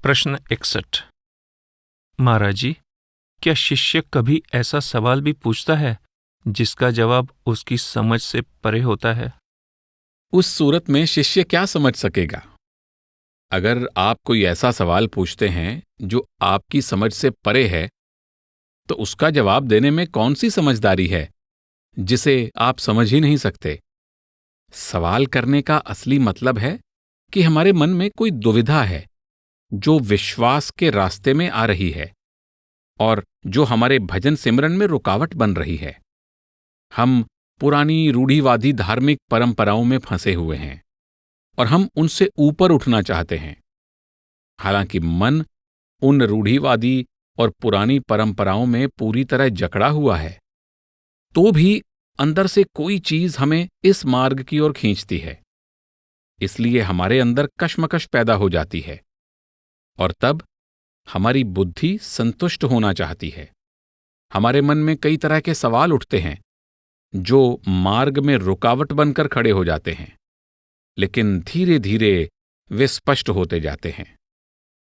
प्रश्न 61। महाराज जी, क्या शिष्य कभी ऐसा सवाल भी पूछता है जिसका जवाब उसकी समझ से परे होता है? उस सूरत में शिष्य क्या समझ सकेगा? अगर आप कोई ऐसा सवाल पूछते हैं जो आपकी समझ से परे है, तो उसका जवाब देने में कौन सी समझदारी है जिसे आप समझ ही नहीं सकते? सवाल करने का असली मतलब है कि हमारे मन में कोई दुविधा है जो विश्वास के रास्ते में आ रही है और जो हमारे भजन सिमरन में रुकावट बन रही है। हम पुरानी रूढ़िवादी धार्मिक परंपराओं में फंसे हुए हैं और हम उनसे ऊपर उठना चाहते हैं। हालांकि मन उन रूढ़िवादी और पुरानी परंपराओं में पूरी तरह जकड़ा हुआ है, तो भी अंदर से कोई चीज हमें इस मार्ग की ओर खींचती है। इसलिए हमारे अंदर कश्मकश पैदा हो जाती है और तब हमारी बुद्धि संतुष्ट होना चाहती है। हमारे मन में कई तरह के सवाल उठते हैं जो मार्ग में रुकावट बनकर खड़े हो जाते हैं, लेकिन धीरे धीरे वे स्पष्ट होते जाते हैं।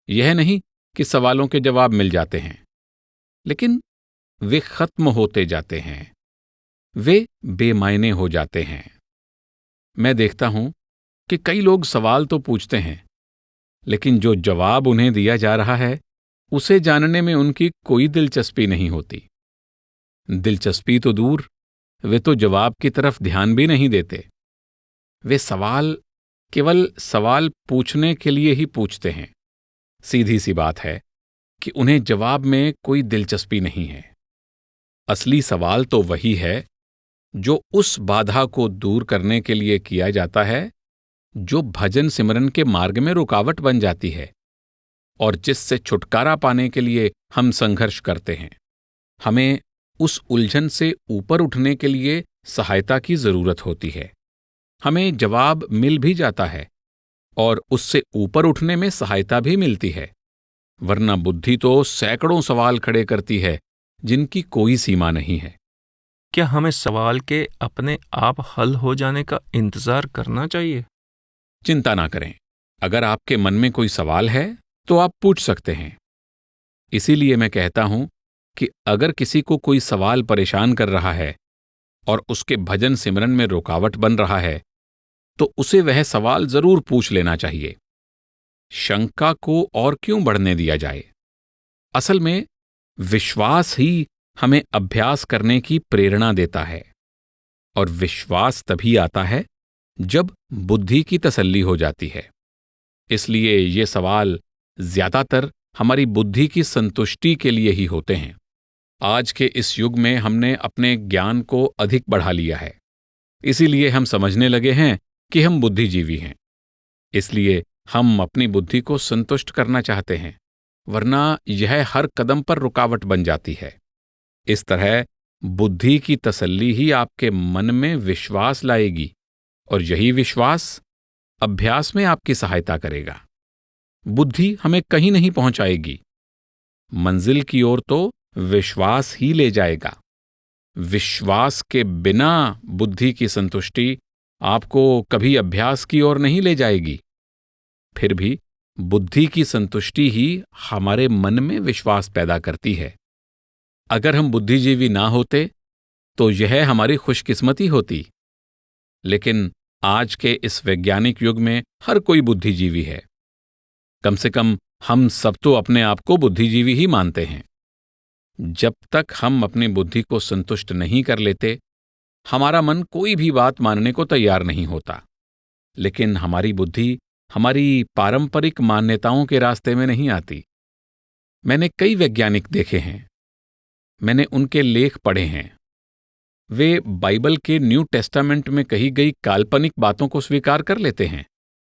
यह नहीं कि सवालों के जवाब मिल जाते हैं, लेकिन वे खत्म होते जाते हैं, वे बेमायने हो जाते हैं। मैं देखता हूं कि कई लोग सवाल तो पूछते हैं, लेकिन जो जवाब उन्हें दिया जा रहा है उसे जानने में उनकी कोई दिलचस्पी नहीं होती। दिलचस्पी तो दूर, वे तो जवाब की तरफ ध्यान भी नहीं देते। वे सवाल केवल सवाल पूछने के लिए ही पूछते हैं। सीधी सी बात है कि उन्हें जवाब में कोई दिलचस्पी नहीं है। असली सवाल तो वही है जो उस बाधा को दूर करने के लिए किया जाता है जो भजन सिमरन के मार्ग में रुकावट बन जाती है और जिससे छुटकारा पाने के लिए हम संघर्ष करते हैं। हमें उस उलझन से ऊपर उठने के लिए सहायता की जरूरत होती है। हमें जवाब मिल भी जाता है और उससे ऊपर उठने में सहायता भी मिलती है, वरना बुद्धि तो सैकड़ों सवाल खड़े करती है जिनकी कोई सीमा नहीं है। क्या हमें सवाल के अपने आप हल हो जाने का इंतजार करना चाहिए? चिंता ना करें। अगर आपके मन में कोई सवाल है तो आप पूछ सकते हैं। इसीलिए मैं कहता हूं कि अगर किसी को कोई सवाल परेशान कर रहा है और उसके भजन सिमरन में रुकावट बन रहा है, तो उसे वह सवाल जरूर पूछ लेना चाहिए। शंका को और क्यों बढ़ने दिया जाए? असल में विश्वास ही हमें अभ्यास करने की प्रेरणा देता है, और विश्वास तभी आता है जब बुद्धि की तसल्ली हो जाती है। इसलिए ये सवाल ज्यादातर हमारी बुद्धि की संतुष्टि के लिए ही होते हैं। आज के इस युग में हमने अपने ज्ञान को अधिक बढ़ा लिया है, इसीलिए हम समझने लगे हैं कि हम बुद्धिजीवी हैं। इसलिए हम अपनी बुद्धि को संतुष्ट करना चाहते हैं, वरना यह हर कदम पर रुकावट बन जाती है। इस तरह बुद्धि की तसल्ली ही आपके मन में विश्वास लाएगी, और यही विश्वास अभ्यास में आपकी सहायता करेगा। बुद्धि हमें कहीं नहीं पहुंचाएगी, मंजिल की ओर तो विश्वास ही ले जाएगा। विश्वास के बिना बुद्धि की संतुष्टि आपको कभी अभ्यास की ओर नहीं ले जाएगी। फिर भी बुद्धि की संतुष्टि ही हमारे मन में विश्वास पैदा करती है। अगर हम बुद्धिजीवी ना होते तो यह हमारी खुशकिस्मती होती, लेकिन आज के इस वैज्ञानिक युग में हर कोई बुद्धिजीवी है। कम से कम हम सब तो अपने आप को बुद्धिजीवी ही मानते हैं। जब तक हम अपनी बुद्धि को संतुष्ट नहीं कर लेते, हमारा मन कोई भी बात मानने को तैयार नहीं होता। लेकिन हमारी बुद्धि हमारी पारंपरिक मान्यताओं के रास्ते में नहीं आती। मैंने कई वैज्ञानिक देखे हैं, मैंने उनके लेख पढ़े हैं। वे बाइबल के न्यू टेस्टामेंट में कही गई काल्पनिक बातों को स्वीकार कर लेते हैं,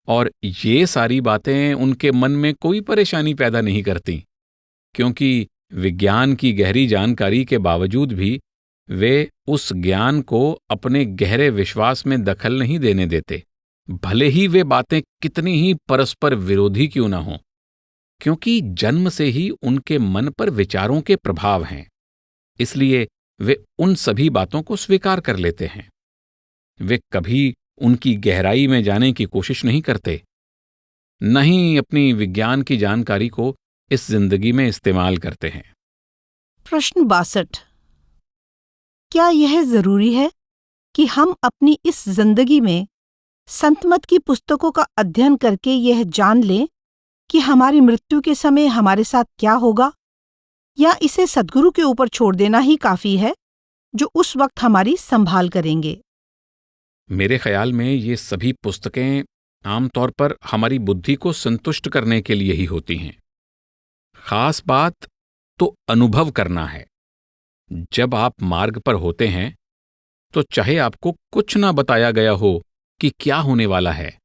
और ये सारी बातें उनके मन में कोई परेशानी पैदा नहीं करती, क्योंकि विज्ञान की गहरी जानकारी के बावजूद भी वे उस ज्ञान को अपने गहरे विश्वास में दखल नहीं देने देते, भले ही वे बातें कितनी ही परस्पर विरोधी क्यों न हों, क्योंकि जन्म से ही उनके मन पर विचारों के प्रभाव हैं। इसलिए वे उन सभी बातों को स्वीकार कर लेते हैं। वे कभी उनकी गहराई में जाने की कोशिश नहीं करते। न ही अपनी विज्ञान की जानकारी को इस जिंदगी में इस्तेमाल करते हैं। प्रश्न 62। क्या यह जरूरी है कि हम अपनी इस जिंदगी में संतमत की पुस्तकों का अध्ययन करके यह जान लें कि हमारी मृत्यु के समय हमारे साथ क्या होगा, या इसे सद्गुरु के ऊपर छोड़ देना ही काफी है, जो उस वक्त हमारी संभाल करेंगे? मेरे ख्याल में ये सभी पुस्तकें आमतौर पर हमारी बुद्धि को संतुष्ट करने के लिए ही होती हैं। खास बात तो अनुभव करना है। जब आप मार्ग पर होते हैं तो चाहे आपको कुछ ना बताया गया हो कि क्या होने वाला है,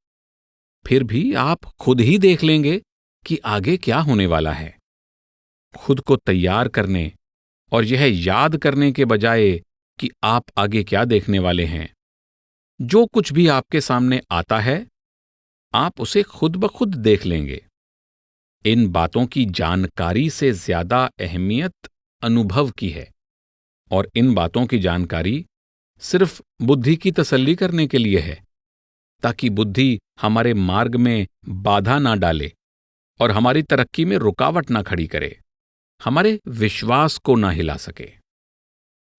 फिर भी आप खुद ही देख लेंगे कि आगे क्या होने वाला है। खुद को तैयार करने और यह याद करने के बजाय कि आप आगे क्या देखने वाले हैं, जो कुछ भी आपके सामने आता है आप उसे खुद ब खुद देख लेंगे। इन बातों की जानकारी से ज्यादा अहमियत अनुभव की है, और इन बातों की जानकारी सिर्फ बुद्धि की तसल्ली करने के लिए है, ताकि बुद्धि हमारे मार्ग में बाधा ना डाले और हमारी तरक्की में रुकावट ना खड़ी करे, हमारे विश्वास को ना हिला सके।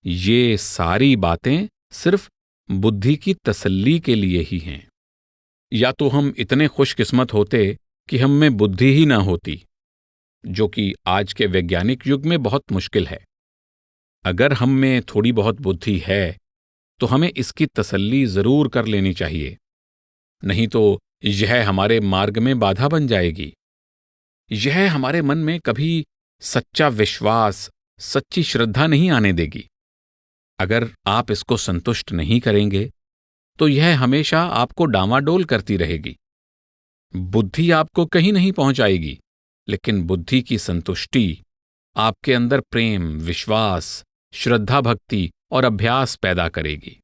ये सारी बातें सिर्फ बुद्धि की तसल्ली के लिए ही हैं। या तो हम इतने खुशकिस्मत होते कि हम में बुद्धि ही ना होती, जो कि आज के वैज्ञानिक युग में बहुत मुश्किल है। अगर हम में थोड़ी बहुत बुद्धि है तो हमें इसकी तसल्ली जरूर कर लेनी चाहिए, नहीं तो यह हमारे मार्ग में बाधा बन जाएगी। यह हमारे मन में कभी सच्चा विश्वास, सच्ची श्रद्धा नहीं आने देगी। अगर आप इसको संतुष्ट नहीं करेंगे तो यह हमेशा आपको डामाडोल करती रहेगी। बुद्धि आपको कहीं नहीं पहुंचाएगी, लेकिन बुद्धि की संतुष्टि आपके अंदर प्रेम, विश्वास, श्रद्धा, भक्ति और अभ्यास पैदा करेगी।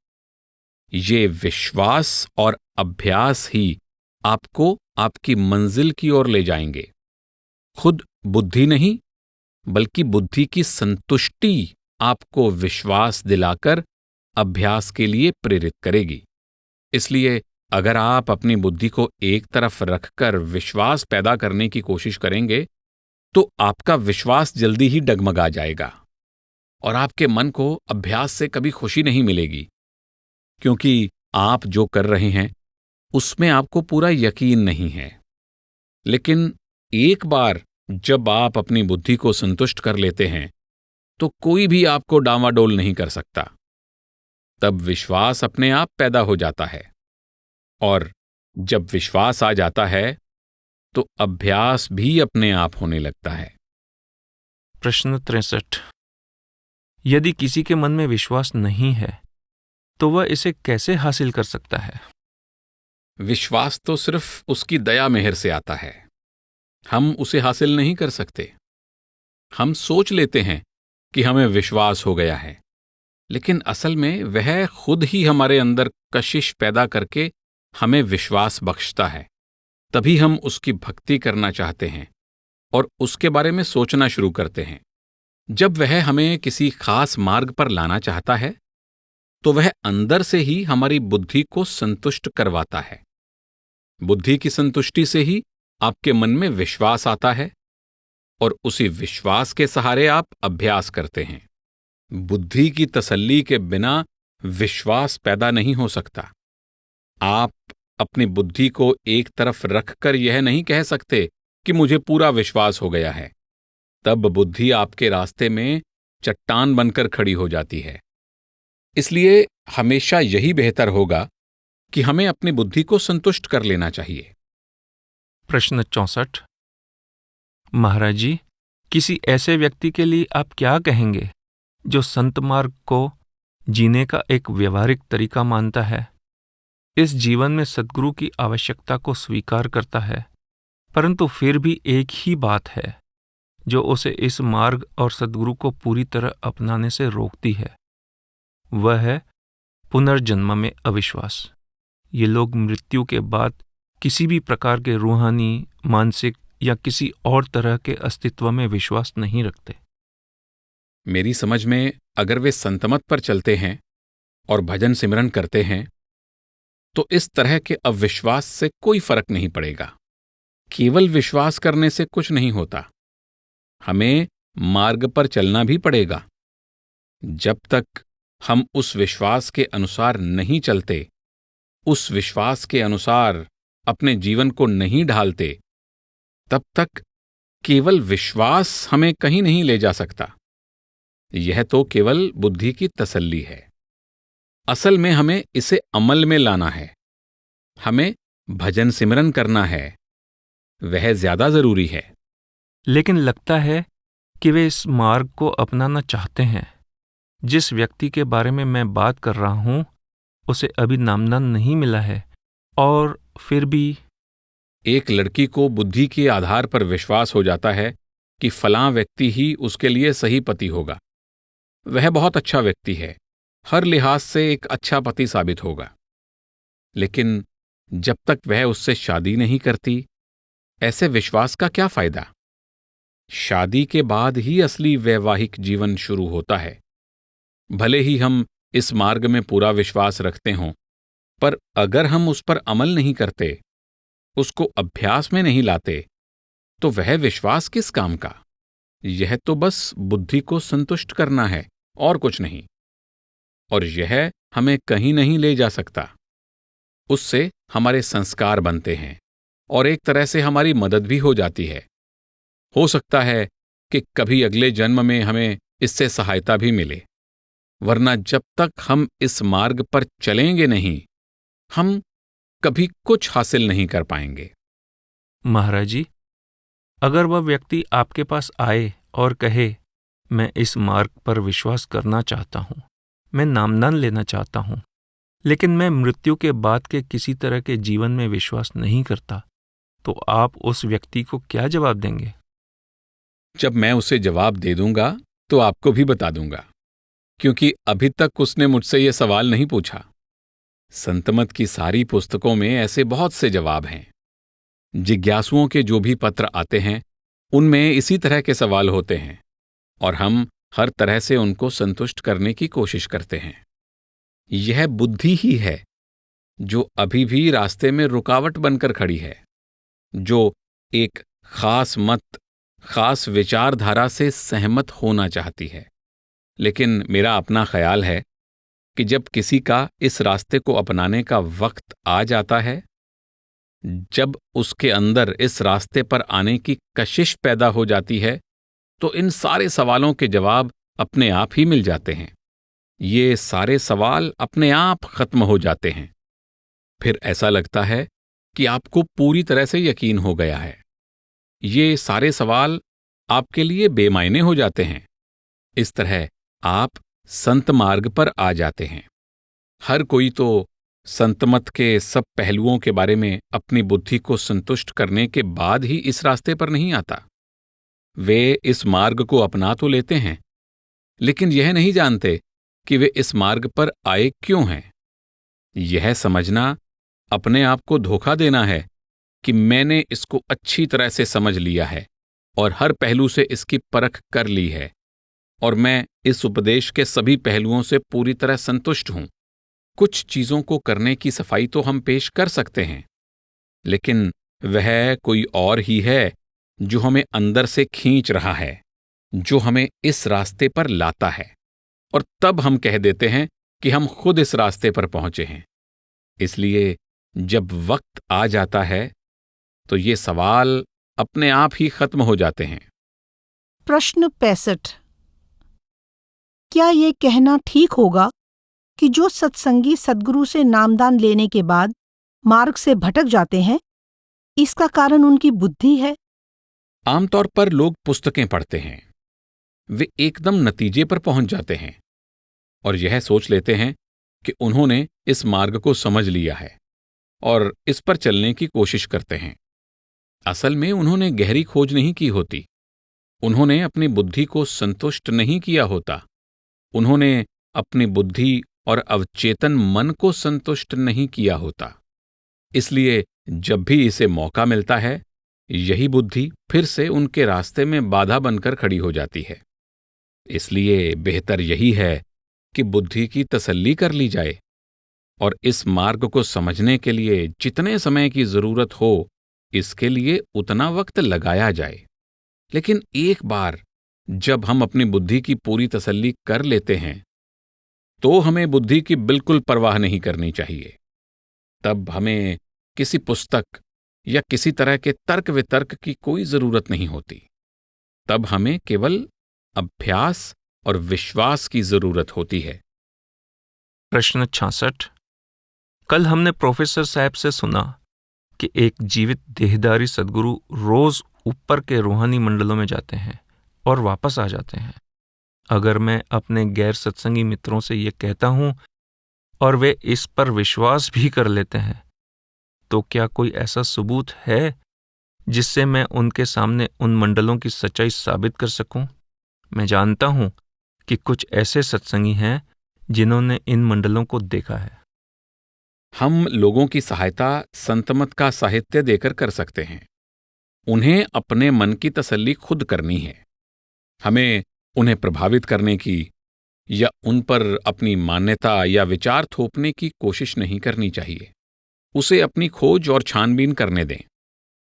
ये विश्वास और अभ्यास ही आपको आपकी मंजिल की ओर ले जाएंगे। खुद बुद्धि नहीं, बल्कि बुद्धि की संतुष्टि आपको विश्वास दिलाकर अभ्यास के लिए प्रेरित करेगी। इसलिए अगर आप अपनी बुद्धि को एक तरफ रखकर विश्वास पैदा करने की कोशिश करेंगे तो आपका विश्वास जल्दी ही डगमगा जाएगा और आपके मन को अभ्यास से कभी खुशी नहीं मिलेगी, क्योंकि आप जो कर रहे हैं उसमें आपको पूरा यकीन नहीं है। लेकिन एक बार जब आप अपनी बुद्धि को संतुष्ट कर लेते हैं तो कोई भी आपको डामाडोल नहीं कर सकता। तब विश्वास अपने आप पैदा हो जाता है, और जब विश्वास आ जाता है तो अभ्यास भी अपने आप होने लगता है। प्रश्न 63। यदि किसी के मन में विश्वास नहीं है तो वह इसे कैसे हासिल कर सकता है? विश्वास तो सिर्फ उसकी दया मेहर से आता है। हम उसे हासिल नहीं कर सकते। हम सोच लेते हैं कि हमें विश्वास हो गया है, लेकिन असल में वह खुद ही हमारे अंदर कशिश पैदा करके हमें विश्वास बख्शता है। तभी हम उसकी भक्ति करना चाहते हैं और उसके बारे में सोचना शुरू करते हैं। जब वह हमें किसी खास मार्ग पर लाना चाहता है तो वह अंदर से ही हमारी बुद्धि को संतुष्ट करवाता है। बुद्धि की संतुष्टि से ही आपके मन में विश्वास आता है, और उसी विश्वास के सहारे आप अभ्यास करते हैं। बुद्धि की तसल्ली के बिना विश्वास पैदा नहीं हो सकता। आप अपनी बुद्धि को एक तरफ रखकर यह नहीं कह सकते कि मुझे पूरा विश्वास हो गया है। तब बुद्धि आपके रास्ते में चट्टान बनकर खड़ी हो जाती है। इसलिए हमेशा यही बेहतर होगा कि हमें अपनी बुद्धि को संतुष्ट कर लेना चाहिए। प्रश्न 64। महाराज जी, किसी ऐसे व्यक्ति के लिए आप क्या कहेंगे जो संत मार्ग को जीने का एक व्यवहारिक तरीका मानता है, इस जीवन में सद्गुरु की आवश्यकता को स्वीकार करता है, परंतु फिर भी एक ही बात है जो उसे इस मार्ग और सद्गुरु को पूरी तरह अपनाने से रोकती है, वह है पुनर्जन्म में अविश्वास। ये लोग मृत्यु के बाद किसी भी प्रकार के रूहानी, मानसिक या किसी और तरह के अस्तित्व में विश्वास नहीं रखते। मेरी समझ में अगर वे संतमत पर चलते हैं और भजन सिमरन करते हैं तो इस तरह के अविश्वास से कोई फर्क नहीं पड़ेगा। केवल विश्वास करने से कुछ नहीं होता, हमें मार्ग पर चलना भी पड़ेगा। जब तक हम उस विश्वास के अनुसार नहीं चलते, उस विश्वास के अनुसार अपने जीवन को नहीं ढालते, तब तक केवल विश्वास हमें कहीं नहीं ले जा सकता। यह तो केवल बुद्धि की तसल्ली है। असल में हमें इसे अमल में लाना है, हमें भजन सिमरन करना है, वह ज्यादा जरूरी है। लेकिन लगता है कि वे इस मार्ग को अपनाना चाहते हैं। जिस व्यक्ति के बारे में मैं बात कर रहा हूं, उसे अभी नामदान नहीं मिला है, और फिर भी एक लड़की को बुद्धि के आधार पर विश्वास हो जाता है कि फलां व्यक्ति ही उसके लिए सही पति होगा। वह बहुत अच्छा व्यक्ति है, हर लिहाज से एक अच्छा पति साबित होगा। लेकिन जब तक वह उससे शादी नहीं करती, ऐसे विश्वास का क्या फायदा? शादी के बाद ही असली वैवाहिक जीवन शुरू होता है। भले ही हम इस मार्ग में पूरा विश्वास रखते हों, पर अगर हम उस पर अमल नहीं करते, उसको अभ्यास में नहीं लाते, तो वह विश्वास किस काम का? यह तो बस बुद्धि को संतुष्ट करना है और कुछ नहीं। और यह हमें कहीं नहीं ले जा सकता। उससे हमारे संस्कार बनते हैं और एक तरह से हमारी मदद भी हो जाती है। हो सकता है कि कभी अगले जन्म में हमें इससे सहायता भी मिले, वरना जब तक हम इस मार्ग पर चलेंगे नहीं, हम कभी कुछ हासिल नहीं कर पाएंगे। महाराज जी, अगर वह व्यक्ति आपके पास आए और कहे, मैं इस मार्ग पर विश्वास करना चाहता हूं, मैं नामदान लेना चाहता हूं, लेकिन मैं मृत्यु के बाद के किसी तरह के जीवन में विश्वास नहीं करता, तो आप उस व्यक्ति को क्या जवाब देंगे? जब मैं उसे जवाब दे दूंगा तो आपको भी बता दूंगा, क्योंकि अभी तक उसने मुझसे यह सवाल नहीं पूछा। संतमत की सारी पुस्तकों में ऐसे बहुत से जवाब हैं। जिज्ञासुओं के जो भी पत्र आते हैं, उनमें इसी तरह के सवाल होते हैं, और हम हर तरह से उनको संतुष्ट करने की कोशिश करते हैं। यह बुद्धि ही है जो अभी भी रास्ते में रुकावट बनकर खड़ी है, जो एक खास मत, खास विचारधारा से सहमत होना चाहती है। लेकिन मेरा अपना ख्याल है कि जब किसी का इस रास्ते को अपनाने का वक्त आ जाता है, जब उसके अंदर इस रास्ते पर आने की कशिश पैदा हो जाती है, तो इन सारे सवालों के जवाब अपने आप ही मिल जाते हैं। ये सारे सवाल अपने आप खत्म हो जाते हैं। फिर ऐसा लगता है कि आपको पूरी तरह से यकीन हो गया है। ये सारे सवाल आपके लिए बेमायने हो जाते हैं। इस तरह आप संत मार्ग पर आ जाते हैं। हर कोई तो संतमत के सब पहलुओं के बारे में अपनी बुद्धि को संतुष्ट करने के बाद ही इस रास्ते पर नहीं आता। वे इस मार्ग को अपना तो लेते हैं, लेकिन यह नहीं जानते कि वे इस मार्ग पर आए क्यों हैं। यह समझना अपने आप को धोखा देना है कि मैंने इसको अच्छी तरह से समझ लिया है और हर पहलू से इसकी परख कर ली है, और मैं इस उपदेश के सभी पहलुओं से पूरी तरह संतुष्ट हूं। कुछ चीजों को करने की सफाई तो हम पेश कर सकते हैं, लेकिन वह कोई और ही है जो हमें अंदर से खींच रहा है, जो हमें इस रास्ते पर लाता है, और तब हम कह देते हैं कि हम खुद इस रास्ते पर पहुंचे हैं। इसलिए जब वक्त आ जाता है तो ये सवाल अपने आप ही खत्म हो जाते हैं। प्रश्न 65। क्या ये कहना ठीक होगा कि जो सत्संगी सद्गुरु से नामदान लेने के बाद मार्ग से भटक जाते हैं, इसका कारण उनकी बुद्धि है? आमतौर पर लोग पुस्तकें पढ़ते हैं, वे एकदम नतीजे पर पहुंच जाते हैं और यह सोच लेते हैं कि उन्होंने इस मार्ग को समझ लिया है और इस पर चलने की कोशिश करते हैं। असल में उन्होंने गहरी खोज नहीं की होती, उन्होंने अपनी बुद्धि को संतुष्ट नहीं किया होता, उन्होंने अपनी बुद्धि और अवचेतन मन को संतुष्ट नहीं किया होता। इसलिए जब भी इसे मौका मिलता है, यही बुद्धि फिर से उनके रास्ते में बाधा बनकर खड़ी हो जाती है। इसलिए बेहतर यही है कि बुद्धि की तसल्ली कर ली जाए और इस मार्ग को समझने के लिए जितने समय की जरूरत हो इसके लिए उतना वक्त लगाया जाए। लेकिन एक बार जब हम अपनी बुद्धि की पूरी तसल्ली कर लेते हैं तो हमें बुद्धि की बिल्कुल परवाह नहीं करनी चाहिए। तब हमें किसी पुस्तक या किसी तरह के तर्क वितर्क की कोई जरूरत नहीं होती। तब हमें केवल अभ्यास और विश्वास की जरूरत होती है। प्रश्न 66। कल हमने प्रोफेसर साहब से सुना कि एक जीवित देहधारी सद्गुरु रोज ऊपर के रूहानी मंडलों में जाते हैं और वापस आ जाते हैं। अगर मैं अपने गैर सत्संगी मित्रों से ये कहता हूं और वे इस पर विश्वास भी कर लेते हैं, तो क्या कोई ऐसा सबूत है जिससे मैं उनके सामने उन मंडलों की सच्चाई साबित कर सकूं? मैं जानता हूं कि कुछ ऐसे सत्संगी हैं जिन्होंने इन मंडलों को देखा है। हम लोगों की सहायता संतमत का साहित्य देकर कर सकते हैं। उन्हें अपने मन की तसल्ली खुद करनी है। हमें उन्हें प्रभावित करने की या उन पर अपनी मान्यता या विचार थोपने की कोशिश नहीं करनी चाहिए। उसे अपनी खोज और छानबीन करने दें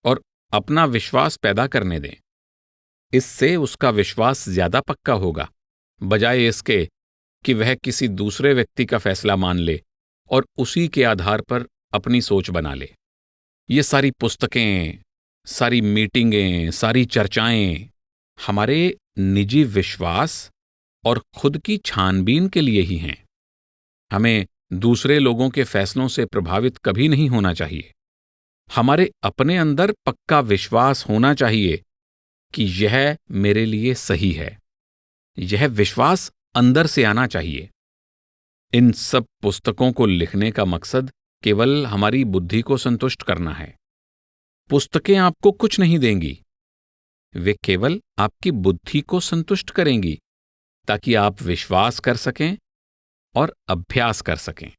और अपना विश्वास पैदा करने दें। इससे उसका विश्वास ज्यादा पक्का होगा, बजाय इसके कि वह किसी दूसरे व्यक्ति का फैसला मान ले और उसी के आधार पर अपनी सोच बना ले। ये सारी पुस्तकें, सारी मीटिंगें, सारी चर्चाएं हमारे निजी विश्वास और खुद की छानबीन के लिए ही हैं। हमें दूसरे लोगों के फैसलों से प्रभावित कभी नहीं होना चाहिए। हमारे अपने अंदर पक्का विश्वास होना चाहिए कि यह मेरे लिए सही है। यह विश्वास अंदर से आना चाहिए। इन सब पुस्तकों को लिखने का मकसद केवल हमारी बुद्धि को संतुष्ट करना है। पुस्तकें आपको कुछ नहीं देंगी, वे केवल आपकी बुद्धि को संतुष्ट करेंगी ताकि आप विश्वास कर सकें और अभ्यास कर सकें।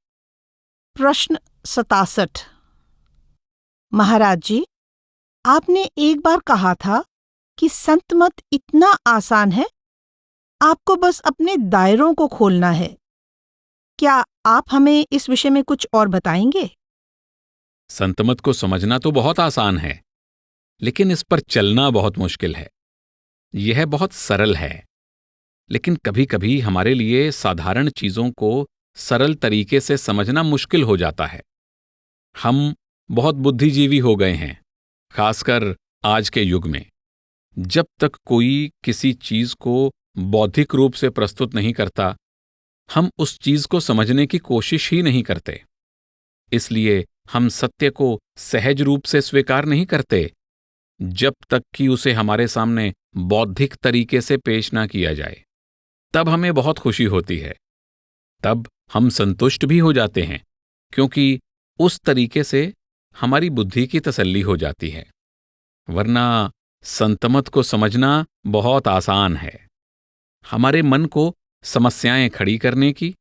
प्रश्न 67। महाराज जी, आपने एक बार कहा था कि संत मत इतना आसान है, आपको बस अपने दायरों को खोलना है। क्या आप हमें इस विषय में कुछ और बताएंगे? संतमत को समझना तो बहुत आसान है, लेकिन इस पर चलना बहुत मुश्किल है। यह बहुत सरल है, लेकिन कभी कभी हमारे लिए साधारण चीजों को सरल तरीके से समझना मुश्किल हो जाता है। हम बहुत बुद्धिजीवी हो गए हैं, खासकर आज के युग में। जब तक कोई किसी चीज को बौद्धिक रूप से प्रस्तुत नहीं करता, हम उस चीज को समझने की कोशिश ही नहीं करते। इसलिए हम सत्य को सहज रूप से स्वीकार नहीं करते जब तक कि उसे हमारे सामने बौद्धिक तरीके से पेश ना किया जाए। तब हमें बहुत खुशी होती है। तब हम संतुष्ट भी हो जाते हैं, क्योंकि उस तरीके से हमारी बुद्धि की तसल्ली हो जाती है। वरना संतमत को समझना बहुत आसान है। हमारे मन को समस्याएं खड़ी करने की,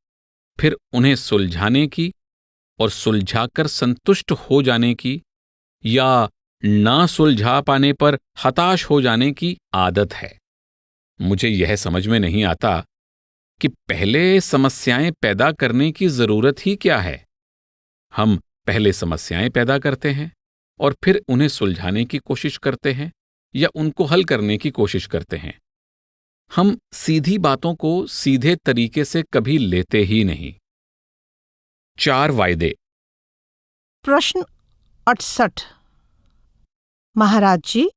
फिर उन्हें सुलझाने की और सुलझाकर संतुष्ट हो जाने की या ना सुलझा पाने पर हताश हो जाने की आदत है। मुझे यह समझ में नहीं आता कि पहले समस्याएं पैदा करने की जरूरत ही क्या है। हम पहले समस्याएं पैदा करते हैं और फिर उन्हें सुलझाने की कोशिश करते हैं या उनको हल करने की कोशिश करते हैं। हम सीधी बातों को सीधे तरीके से कभी लेते ही नहीं। 4 वायदे। प्रश्न 68। महाराज जी,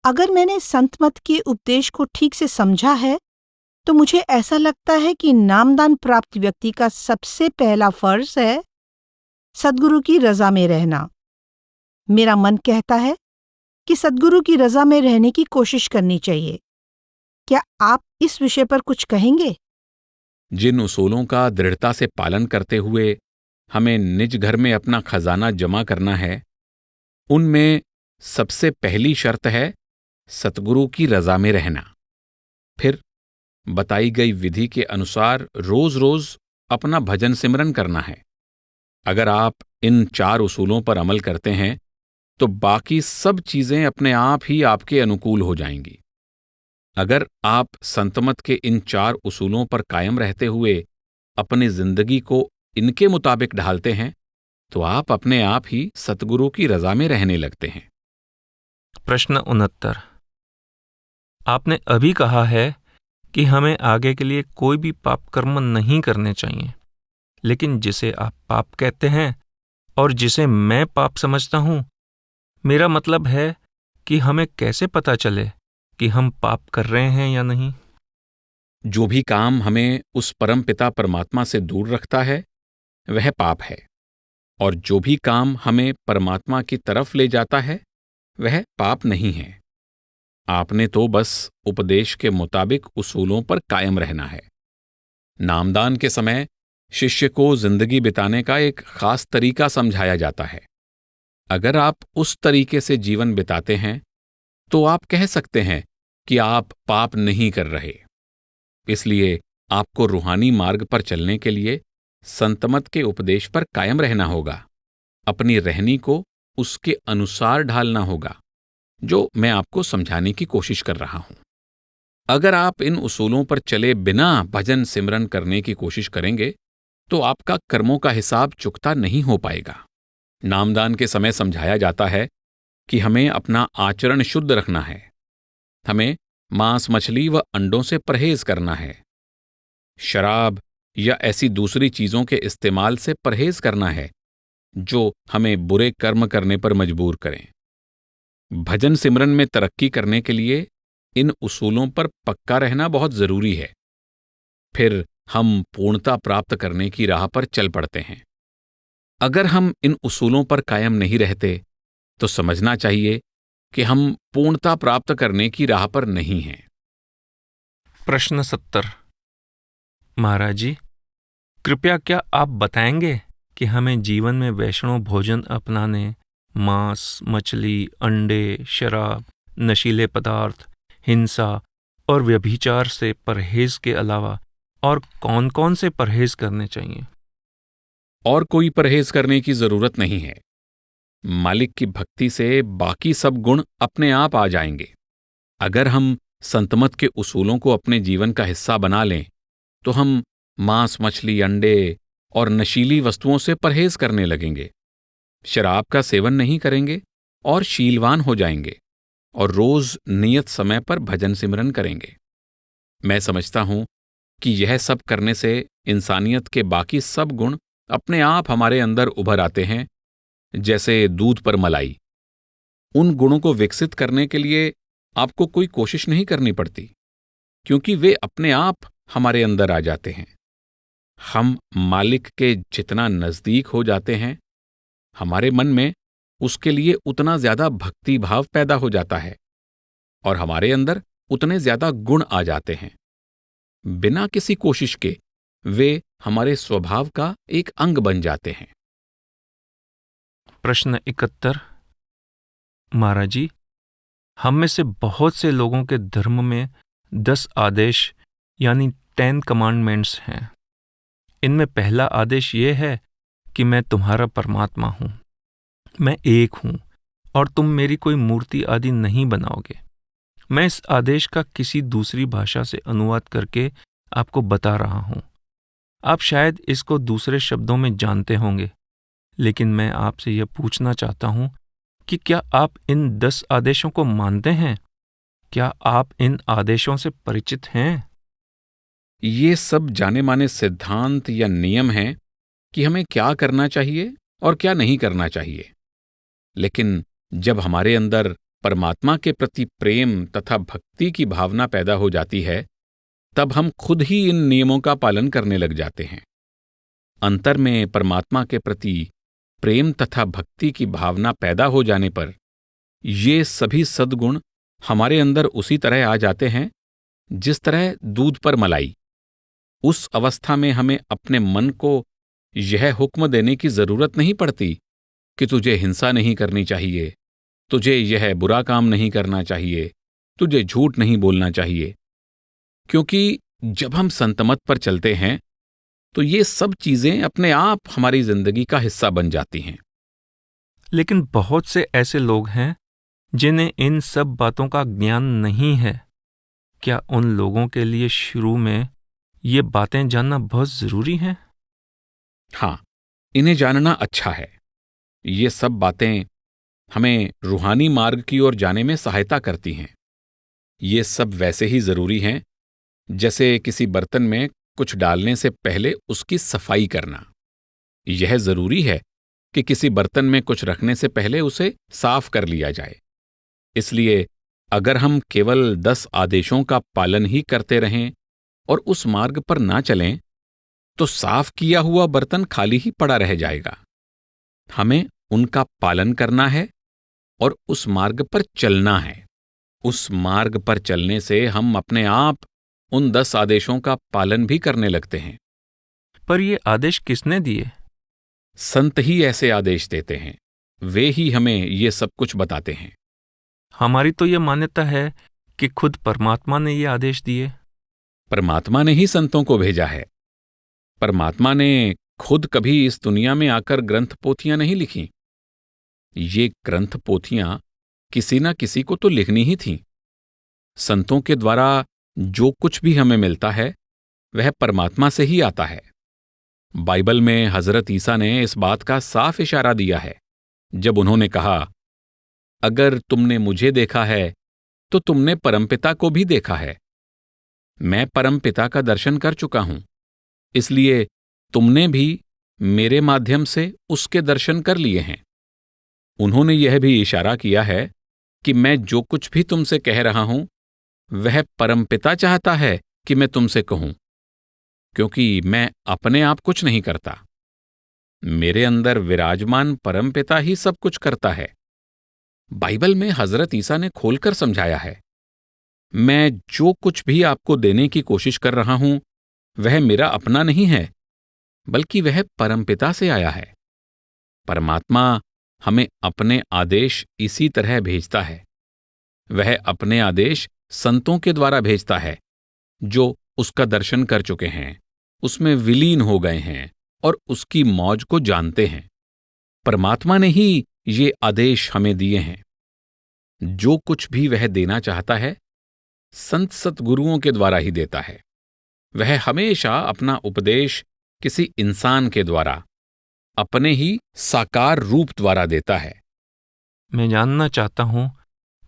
अगर मैंने संतमत के उपदेश को ठीक से समझा है, तो मुझे ऐसा लगता है कि नामदान प्राप्त व्यक्ति का सबसे पहला फर्ज है सद्गुरु की रजा में रहना। मेरा मन कहता है कि सद्गुरु की रजा में रहने की कोशिश करनी चाहिए। क्या आप इस विषय पर कुछ कहेंगे? जिन उसूलों का दृढ़ता से पालन करते हुए हमें निज घर में अपना खजाना जमा करना है, उनमें सबसे पहली शर्त है सतगुरु की रजा में रहना। फिर बताई गई विधि के अनुसार रोज रोज अपना भजन सिमरन करना है। अगर आप इन 4 उसूलों पर अमल करते हैं तो बाकी सब चीजें अपने आप ही आपके अनुकूल हो जाएंगी। अगर आप संतमत के इन 4 उसूलों पर कायम रहते हुए अपनी जिंदगी को इनके मुताबिक ढालते हैं, तो आप अपने आप ही सतगुरु की रजा में रहने लगते हैं। प्रश्न 69। आपने अभी कहा है कि हमें आगे के लिए कोई भी पाप कर्म नहीं करने चाहिए, लेकिन जिसे आप पाप कहते हैं और जिसे मैं पाप समझता हूं, मेरा मतलब है कि हमें कैसे पता चले कि हम पाप कर रहे हैं या नहीं? जो भी काम हमें उस परम पिता परमात्मा से दूर रखता है वह पाप है, और जो भी काम हमें परमात्मा की तरफ ले जाता है वह पाप नहीं है। आपने तो बस उपदेश के मुताबिक उसूलों पर कायम रहना है। नामदान के समय शिष्य को जिंदगी बिताने का एक खास तरीका समझाया जाता है। अगर आप उस तरीके से जीवन बिताते हैं तो आप कह सकते हैं कि आप पाप नहीं कर रहे। इसलिए आपको रूहानी मार्ग पर चलने के लिए संतमत के उपदेश पर कायम रहना होगा। अपनी रहनी को उसके अनुसार ढालना होगा, जो मैं आपको समझाने की कोशिश कर रहा हूं। अगर आप इन उसूलों पर चले बिना भजन सिमरन करने की कोशिश करेंगे तो आपका कर्मों का हिसाब चुकता नहीं हो पाएगा। नामदान के समय समझाया जाता है कि हमें अपना आचरण शुद्ध रखना है। हमें मांस, मछली व अंडों से परहेज करना है। शराब या ऐसी दूसरी चीजों के इस्तेमाल से परहेज करना है जो हमें बुरे कर्म करने पर मजबूर करें। भजन सिमरन में तरक्की करने के लिए इन उसूलों पर पक्का रहना बहुत जरूरी है। फिर हम पूर्णता प्राप्त करने की राह पर चल पड़ते हैं। अगर हम इन उसूलों पर कायम नहीं रहते तो समझना चाहिए कि हम पूर्णता प्राप्त करने की राह पर नहीं हैं। प्रश्न 70। महाराज जी, कृपया क्या आप बताएंगे कि हमें जीवन में वैष्णव भोजन अपनाने, मांस, मछली, अंडे, शराब, नशीले पदार्थ, हिंसा और व्यभिचार से परहेज के अलावा और कौन-कौन से परहेज करने चाहिए? और कोई परहेज करने की जरूरत नहीं है। मालिक की भक्ति से बाकी सब गुण अपने आप आ जाएंगे। अगर हम संतमत के उसूलों को अपने जीवन का हिस्सा बना लें तो हम मांस, मछली, अंडे और नशीली वस्तुओं से परहेज करने लगेंगे, शराब का सेवन नहीं करेंगे और शीलवान हो जाएंगे, और रोज नियत समय पर भजन सिमरन करेंगे। मैं समझता हूं कि यह सब करने से इंसानियत के बाकी सब गुण अपने आप हमारे अंदर उभर आते हैं, जैसे दूध पर मलाई। उन गुणों को विकसित करने के लिए आपको कोई कोशिश नहीं करनी पड़ती, क्योंकि वे अपने आप हमारे अंदर आ जाते हैं। हम मालिक के जितना नजदीक हो जाते हैं, हमारे मन में उसके लिए उतना ज्यादा भक्ति भाव पैदा हो जाता है और हमारे अंदर उतने ज्यादा गुण आ जाते हैं। बिना किसी कोशिश के वे हमारे स्वभाव का एक अंग बन जाते हैं। प्रश्न 71। महाराज जी, हम में से बहुत से लोगों के धर्म में 10 आदेश यानी 10 कमांडमेंट्स हैं। इनमें पहला आदेश ये है कि मैं तुम्हारा परमात्मा हूं, मैं एक हूं और तुम मेरी कोई मूर्ति आदि नहीं बनाओगे। मैं इस आदेश का किसी दूसरी भाषा से अनुवाद करके आपको बता रहा हूं। आप शायद इसको दूसरे शब्दों में जानते होंगे, लेकिन मैं आपसे यह पूछना चाहता हूं कि क्या आप इन 10 आदेशों को मानते हैं? क्या आप इन आदेशों से परिचित हैं? ये सब जाने माने सिद्धांत या नियम हैं कि हमें क्या करना चाहिए और क्या नहीं करना चाहिए। लेकिन जब हमारे अंदर परमात्मा के प्रति प्रेम तथा भक्ति की भावना पैदा हो जाती है, तब हम खुद ही इन नियमों का पालन करने लग जाते हैं। अंतर में परमात्मा के प्रति प्रेम तथा भक्ति की भावना पैदा हो जाने पर ये सभी सद्गुण हमारे अंदर उसी तरह आ जाते हैं जिस तरह दूध पर मलाई। उस अवस्था में हमें अपने मन को यह हुक्म देने की जरूरत नहीं पड़ती कि तुझे हिंसा नहीं करनी चाहिए, तुझे यह बुरा काम नहीं करना चाहिए, तुझे झूठ नहीं बोलना चाहिए, क्योंकि जब हम संतमत पर चलते हैं तो ये सब चीजें अपने आप हमारी जिंदगी का हिस्सा बन जाती हैं। लेकिन बहुत से ऐसे लोग हैं जिन्हें इन सब बातों का ज्ञान नहीं है। क्या उन लोगों के लिए शुरू में ये बातें जानना बहुत जरूरी है? हाँ, इन्हें जानना अच्छा है। ये सब बातें हमें रूहानी मार्ग की ओर जाने में सहायता करती हैं। ये सब वैसे ही जरूरी हैं जैसे किसी बर्तन में कुछ डालने से पहले उसकी सफाई करना। यह जरूरी है कि किसी बर्तन में कुछ रखने से पहले उसे साफ कर लिया जाए। इसलिए अगर हम केवल 10 आदेशों का पालन ही करते रहें और उस मार्ग पर ना चलें, तो साफ किया हुआ बर्तन खाली ही पड़ा रह जाएगा। हमें उनका पालन करना है और उस मार्ग पर चलना है। उस मार्ग पर चलने से हम अपने आप उन 10 आदेशों का पालन भी करने लगते हैं। पर ये आदेश किसने दिए? संत ही ऐसे आदेश देते हैं। वे ही हमें ये सब कुछ बताते हैं। हमारी तो ये मान्यता है कि खुद परमात्मा ने ये आदेश दिए। परमात्मा ने ही संतों को भेजा है। परमात्मा ने खुद कभी इस दुनिया में आकर ग्रंथ पोथियां नहीं लिखी। ये ग्रंथ पोथियां किसी न किसी को तो लिखनी ही थीं। संतों के द्वारा जो कुछ भी हमें मिलता है वह परमात्मा से ही आता है। बाइबल में हजरत ईसा ने इस बात का साफ इशारा दिया है जब उन्होंने कहा, अगर तुमने मुझे देखा है तो तुमने परमपिता को भी देखा है। मैं परमपिता का दर्शन कर चुका हूं, इसलिए तुमने भी मेरे माध्यम से उसके दर्शन कर लिए हैं। उन्होंने यह भी इशारा किया है कि मैं जो कुछ भी तुमसे कह रहा हूं वह परमपिता चाहता है कि मैं तुमसे कहूं, क्योंकि मैं अपने आप कुछ नहीं करता। मेरे अंदर विराजमान परमपिता ही सब कुछ करता है। बाइबल में हजरत ईसा ने खोलकर समझाया है, मैं जो कुछ भी आपको देने की कोशिश कर रहा हूं वह मेरा अपना नहीं है, बल्कि वह परमपिता से आया है। परमात्मा हमें अपने आदेश इसी तरह भेजता है। वह अपने आदेश संतों के द्वारा भेजता है जो उसका दर्शन कर चुके हैं, उसमें विलीन हो गए हैं और उसकी मौज को जानते हैं। परमात्मा ने ही ये आदेश हमें दिए हैं। जो कुछ भी वह देना चाहता है संत सतगुरुओं के द्वारा ही देता है। वह हमेशा अपना उपदेश किसी इंसान के द्वारा, अपने ही साकार रूप द्वारा देता है। मैं जानना चाहता हूं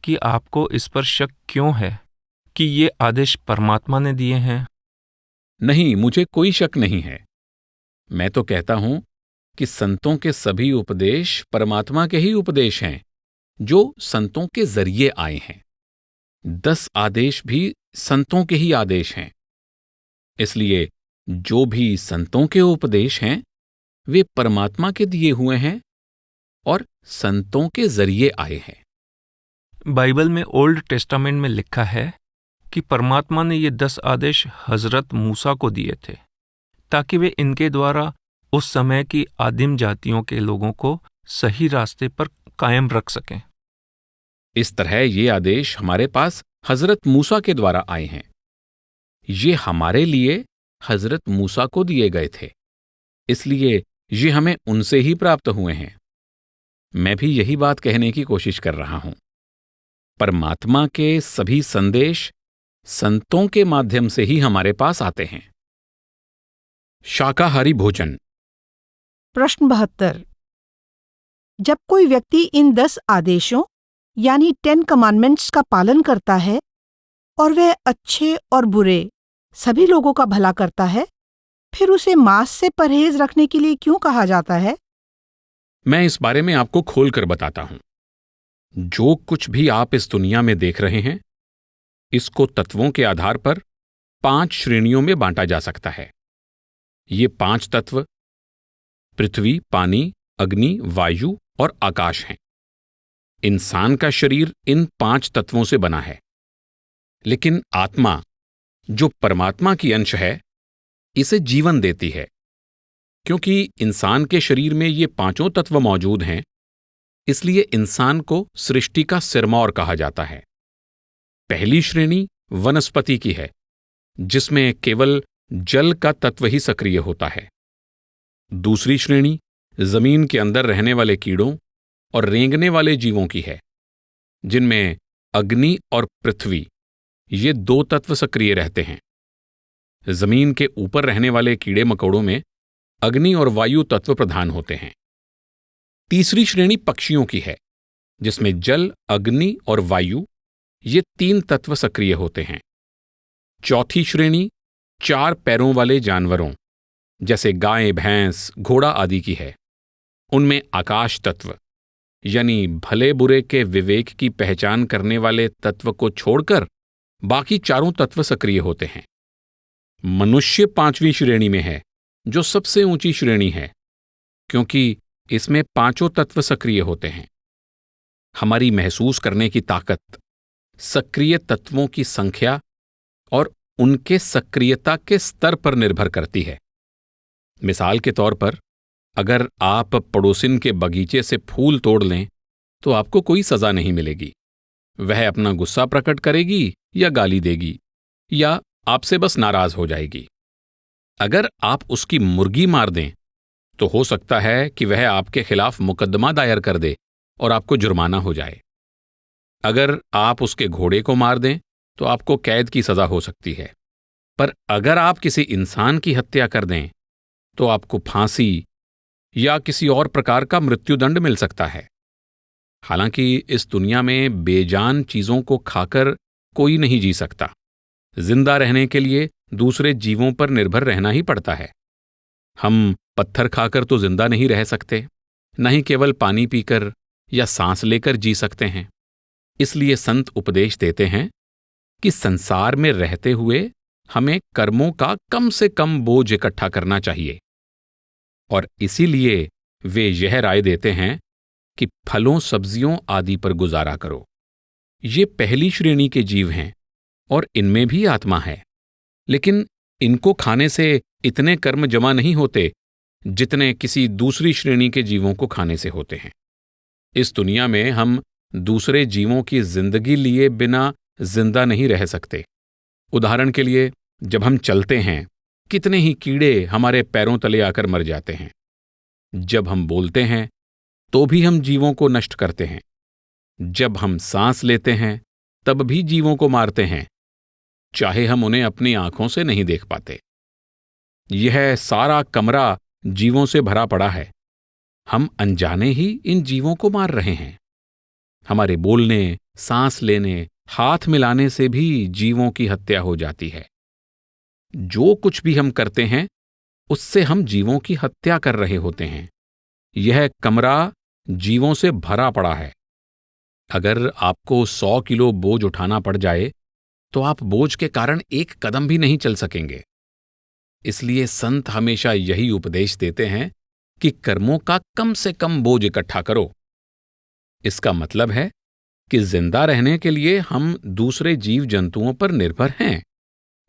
कि आपको इस पर शक क्यों है कि ये आदेश परमात्मा ने दिए हैं? नहीं, मुझे कोई शक नहीं है। मैं तो कहता हूं कि संतों के सभी उपदेश परमात्मा के ही उपदेश हैं जो संतों के जरिए आए हैं। 10 आदेश भी संतों के ही आदेश हैं। इसलिए जो भी संतों के उपदेश हैं वे परमात्मा के दिए हुए हैं और संतों के जरिए आए हैं। बाइबल में ओल्ड टेस्टामेंट में लिखा है कि परमात्मा ने ये 10 आदेश हजरत मूसा को दिए थे ताकि वे इनके द्वारा उस समय की आदिम जातियों के लोगों को सही रास्ते पर कायम रख सकें। इस तरह ये आदेश हमारे पास हजरत मूसा के द्वारा आए हैं। ये हमारे लिए हजरत मूसा को दिए गए थे, इसलिए ये हमें उनसे ही प्राप्त हुए हैं। मैं भी यही बात कहने की कोशिश कर रहा हूं। परमात्मा के सभी संदेश संतों के माध्यम से ही हमारे पास आते हैं। शाकाहारी भोजन। प्रश्न 72। जब कोई व्यक्ति इन 10 आदेशों यानी 10 कमांडमेंट्स का पालन करता है और वह अच्छे और बुरे सभी लोगों का भला करता है, फिर उसे मांस से परहेज रखने के लिए क्यों कहा जाता है? मैं इस बारे में आपको खोलकर बताता हूं। जो कुछ भी आप इस दुनिया में देख रहे हैं, इसको तत्वों के आधार पर 5 श्रेणियों में बांटा जा सकता है। ये 5 तत्व पृथ्वी, पानी, अग्नि, वायु और आकाश हैं। इंसान का शरीर इन 5 तत्वों से बना है, लेकिन आत्मा जो परमात्मा की अंश है इसे जीवन देती है। क्योंकि इंसान के शरीर में ये 5 तत्व मौजूद हैं, इसलिए इंसान को सृष्टि का सिरमौर कहा जाता है। पहली श्रेणी वनस्पति की है, जिसमें केवल जल का तत्व ही सक्रिय होता है। दूसरी श्रेणी जमीन के अंदर रहने वाले कीड़ों और रेंगने वाले जीवों की है, जिनमें अग्नि और पृथ्वी ये 2 तत्व सक्रिय रहते हैं। जमीन के ऊपर रहने वाले कीड़े मकोड़ों में अग्नि और वायु तत्व प्रधान होते हैं। तीसरी श्रेणी पक्षियों की है, जिसमें जल, अग्नि और वायु ये 3 तत्व सक्रिय होते हैं। चौथी श्रेणी 4 पैरों वाले जानवरों जैसे गाय, भैंस, घोड़ा आदि की है। उनमें आकाश तत्व यानी भले बुरे के विवेक की पहचान करने वाले तत्व को छोड़कर बाकी चारों तत्व सक्रिय होते हैं। मनुष्य 5वीं श्रेणी में है, जो सबसे ऊंची श्रेणी है, क्योंकि इसमें 5 तत्व सक्रिय होते हैं। हमारी महसूस करने की ताकत सक्रिय तत्वों की संख्या और उनके सक्रियता के स्तर पर निर्भर करती है। मिसाल के तौर पर, अगर आप पड़ोसिन के बगीचे से फूल तोड़ लें तो आपको कोई सजा नहीं मिलेगी। वह अपना गुस्सा प्रकट करेगी या गाली देगी या आपसे बस नाराज हो जाएगी। अगर आप उसकी मुर्गी मार दें तो हो सकता है कि वह आपके खिलाफ मुकदमा दायर कर दे और आपको जुर्माना हो जाए। अगर आप उसके घोड़े को मार दें तो आपको कैद की सजा हो सकती है। पर अगर आप किसी इंसान की हत्या कर दें तो आपको फांसी या किसी और प्रकार का मृत्युदंड मिल सकता है। हालांकि इस दुनिया में बेजान चीजों को खाकर कोई नहीं जी सकता। जिंदा रहने के लिए दूसरे जीवों पर निर्भर रहना ही पड़ता है। हम पत्थर खाकर तो जिंदा नहीं रह सकते, न ही केवल पानी पीकर या सांस लेकर जी सकते हैं। इसलिए संत उपदेश देते हैं कि संसार में रहते हुए हमें कर्मों का कम से कम बोझ इकट्ठा करना चाहिए। और इसीलिए वे यह राय देते हैं कि फलों, सब्जियों आदि पर गुजारा करो। ये पहली श्रेणी के जीव हैं और इनमें भी आत्मा है, लेकिन इनको खाने से इतने कर्म जमा नहीं होते जितने किसी दूसरी श्रेणी के जीवों को खाने से होते हैं। इस दुनिया में हम दूसरे जीवों की जिंदगी लिए बिना जिंदा नहीं रह सकते। उदाहरण के लिए, जब हम चलते हैं, कितने ही कीड़े हमारे पैरों तले आकर मर जाते हैं। जब हम बोलते हैं तो भी हम जीवों को नष्ट करते हैं। जब हम सांस लेते हैं तब भी जीवों को मारते हैं, चाहे हम उन्हें अपनी आंखों से नहीं देख पाते। यह सारा कमरा जीवों से भरा पड़ा है। हम अनजाने ही इन जीवों को मार रहे हैं। हमारे बोलने, सांस लेने, हाथ मिलाने से भी जीवों की हत्या हो जाती है। जो कुछ भी हम करते हैं उससे हम जीवों की हत्या कर रहे होते हैं। यह कमरा जीवों से भरा पड़ा है। अगर आपको 100 किलो बोझ उठाना पड़ जाए तो आप बोझ के कारण एक कदम भी नहीं चल सकेंगे। इसलिए संत हमेशा यही उपदेश देते हैं कि कर्मों का कम से कम बोझ इकट्ठा करो। इसका मतलब है कि जिंदा रहने के लिए हम दूसरे जीव जंतुओं पर निर्भर हैं,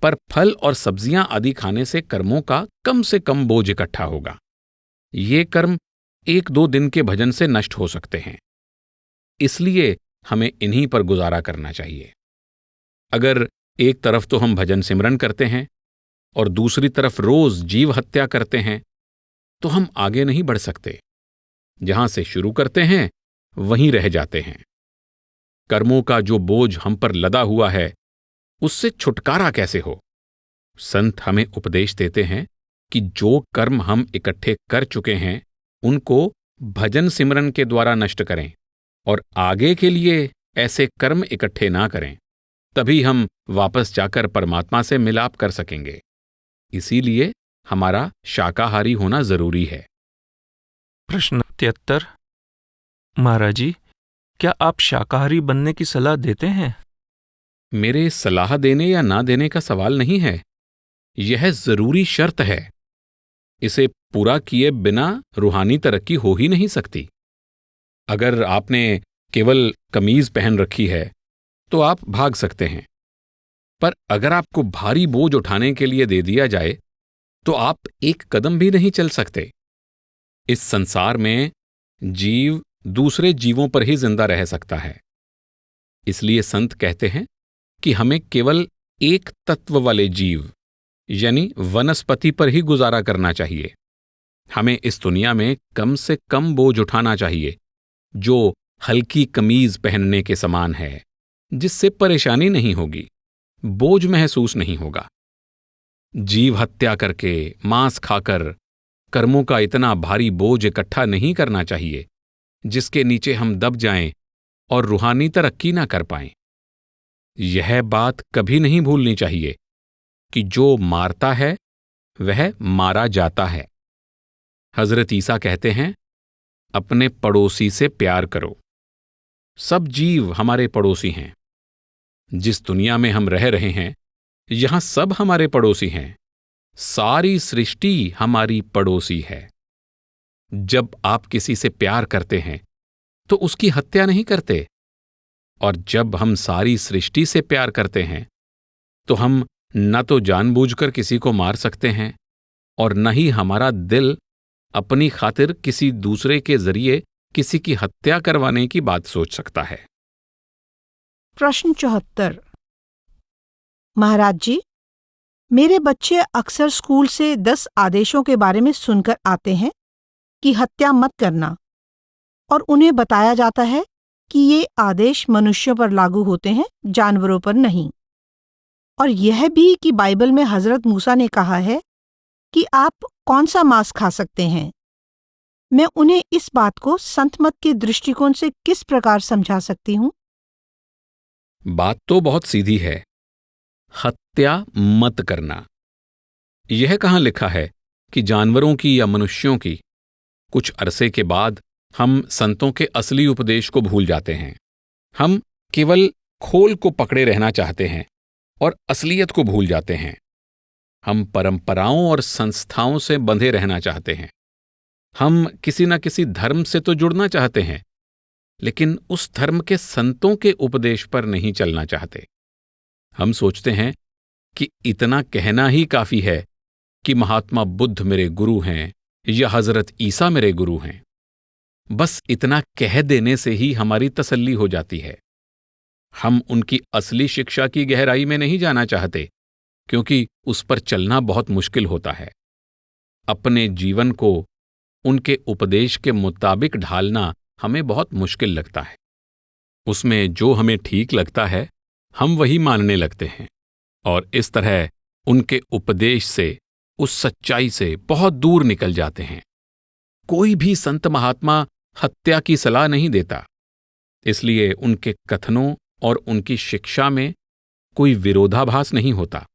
पर फल और सब्जियां आदि खाने से कर्मों का कम से कम बोझ इकट्ठा होगा। ये कर्म 1-2 दिन के भजन से नष्ट हो सकते हैं। इसलिए हमें इन्हीं पर गुजारा करना चाहिए। अगर एक तरफ तो हम भजन सिमरन करते हैं और दूसरी तरफ रोज जीव हत्या करते हैं तो हम आगे नहीं बढ़ सकते। जहां से शुरू करते हैं वहीं रह जाते हैं। कर्मों का जो बोझ हम पर लदा हुआ है उससे छुटकारा कैसे हो? संत हमें उपदेश देते हैं कि जो कर्म हम इकट्ठे कर चुके हैं उनको भजन सिमरन के द्वारा नष्ट करें और आगे के लिए ऐसे कर्म इकट्ठे ना करें। तभी हम वापस जाकर परमात्मा से मिलाप कर सकेंगे। इसीलिए हमारा शाकाहारी होना जरूरी है। प्रश्न 73। महाराज जी, क्या आप शाकाहारी बनने की सलाह देते हैं? मेरे सलाह देने या ना देने का सवाल नहीं है। यह जरूरी शर्त है। इसे पूरा किए बिना रूहानी तरक्की हो ही नहीं सकती। अगर आपने केवल कमीज पहन रखी है तो आप भाग सकते हैं, पर अगर आपको भारी बोझ उठाने के लिए दे दिया जाए तो आप एक कदम भी नहीं चल सकते। इस संसार में जीव दूसरे जीवों पर ही जिंदा रह सकता है। इसलिए संत कहते हैं कि हमें केवल एक तत्व वाले जीव यानी वनस्पति पर ही गुजारा करना चाहिए। हमें इस दुनिया में कम से कम बोझ उठाना चाहिए, जो हल्की कमीज पहनने के समान है, जिससे परेशानी नहीं होगी, बोझ महसूस नहीं होगा। जीव हत्या करके, मांस खाकर कर्मों का इतना भारी बोझ इकट्ठा नहीं करना चाहिए जिसके नीचे हम दब जाएं और रूहानी तरक्की ना कर पाएं। यह बात कभी नहीं भूलनी चाहिए कि जो मारता है वह मारा जाता है। हजरत ईसा कहते हैं, अपने पड़ोसी से प्यार करो। सब जीव हमारे पड़ोसी हैं। जिस दुनिया में हम रह रहे हैं, यहां सब हमारे पड़ोसी हैं। सारी सृष्टि हमारी पड़ोसी है। जब आप किसी से प्यार करते हैं तो उसकी हत्या नहीं करते, और जब हम सारी सृष्टि से प्यार करते हैं तो हम न तो जानबूझकर किसी को मार सकते हैं और न ही हमारा दिल अपनी खातिर किसी दूसरे के जरिए किसी की हत्या करवाने की बात सोच सकता है। प्रश्न 74। महाराज जी, मेरे बच्चे अक्सर स्कूल से 10 आदेशों के बारे में सुनकर आते हैं कि हत्या मत करना, और उन्हें बताया जाता है कि ये आदेश मनुष्यों पर लागू होते हैं, जानवरों पर नहीं। और यह भी कि बाइबल में हजरत मूसा ने कहा है कि आप कौन सा मांस खा सकते हैं। मैं उन्हें इस बात को संत मत के दृष्टिकोण से किस प्रकार समझा सकती हूँ? बात तो बहुत सीधी है। हत्या मत करना। यह कहाँ लिखा है कि जानवरों की या मनुष्यों की? कुछ अरसे के बाद हम संतों के असली उपदेश को भूल जाते हैं। हम केवल खोल को पकड़े रहना चाहते हैं और असलियत को भूल जाते हैं। हम परंपराओं और संस्थाओं से बंधे रहना चाहते हैं। हम किसी न किसी धर्म से तो जुड़ना चाहते हैं, लेकिन उस धर्म के संतों के उपदेश पर नहीं चलना चाहते। हम सोचते हैं कि इतना कहना ही काफी है कि महात्मा बुद्ध मेरे गुरु हैं या हजरत ईसा मेरे गुरु हैं। बस इतना कह देने से ही हमारी तसल्ली हो जाती है। हम उनकी असली शिक्षा की गहराई में नहीं जाना चाहते, क्योंकि उस पर चलना बहुत मुश्किल होता है। अपने जीवन को उनके उपदेश के मुताबिक ढालना हमें बहुत मुश्किल लगता है। उसमें जो हमें ठीक लगता है हम वही मानने लगते हैं, और इस तरह उनके उपदेश से, उस सच्चाई से बहुत दूर निकल जाते हैं। कोई भी संत महात्मा हत्या की सलाह नहीं देता, इसलिए उनके कथनों और उनकी शिक्षा में कोई विरोधाभास नहीं होता।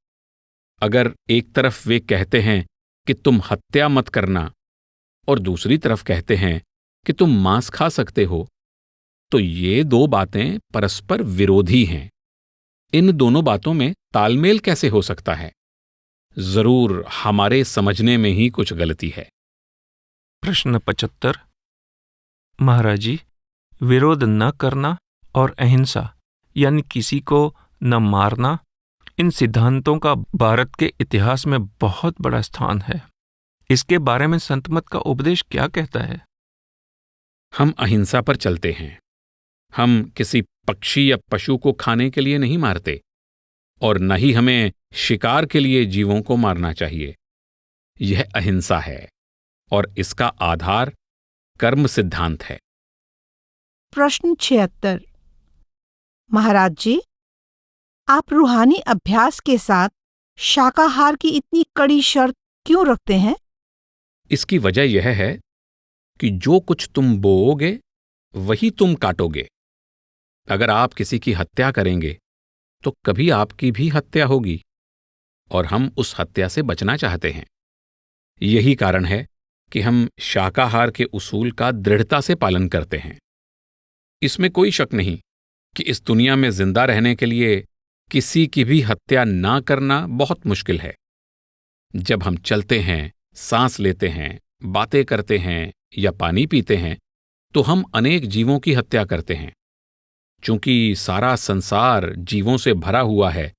अगर एक तरफ वे कहते हैं कि तुम हत्या मत करना और दूसरी तरफ कहते हैं कि तुम मांस खा सकते हो, तो ये दो बातें परस्पर विरोधी हैं। इन दोनों बातों में तालमेल कैसे हो सकता है? जरूर हमारे समझने में ही कुछ गलती है। प्रश्न 75। महाराज जी, विरोध न करना और अहिंसा यानी किसी को न मारना, इन सिद्धांतों का भारत के इतिहास में बहुत बड़ा स्थान है। इसके बारे में संत मत का उपदेश क्या कहता है? हम अहिंसा पर चलते हैं। हम किसी पक्षी या पशु को खाने के लिए नहीं मारते, और न ही हमें शिकार के लिए जीवों को मारना चाहिए। यह अहिंसा है, और इसका आधार कर्म सिद्धांत है। प्रश्न 76। महाराज जी, आप रूहानी अभ्यास के साथ शाकाहार की इतनी कड़ी शर्त क्यों रखते हैं? इसकी वजह यह है कि जो कुछ तुम बोओगे वही तुम काटोगे। अगर आप किसी की हत्या करेंगे तो कभी आपकी भी हत्या होगी, और हम उस हत्या से बचना चाहते हैं। यही कारण है कि हम शाकाहार के उसूल का दृढ़ता से पालन करते हैं। इसमें कोई शक नहीं कि इस दुनिया में जिंदा रहने के लिए किसी की भी हत्या ना करना बहुत मुश्किल है। जब हम चलते हैं, सांस लेते हैं, बातें करते हैं या पानी पीते हैं, तो हम अनेक जीवों की हत्या करते हैं। चूंकि सारा संसार जीवों से भरा हुआ है,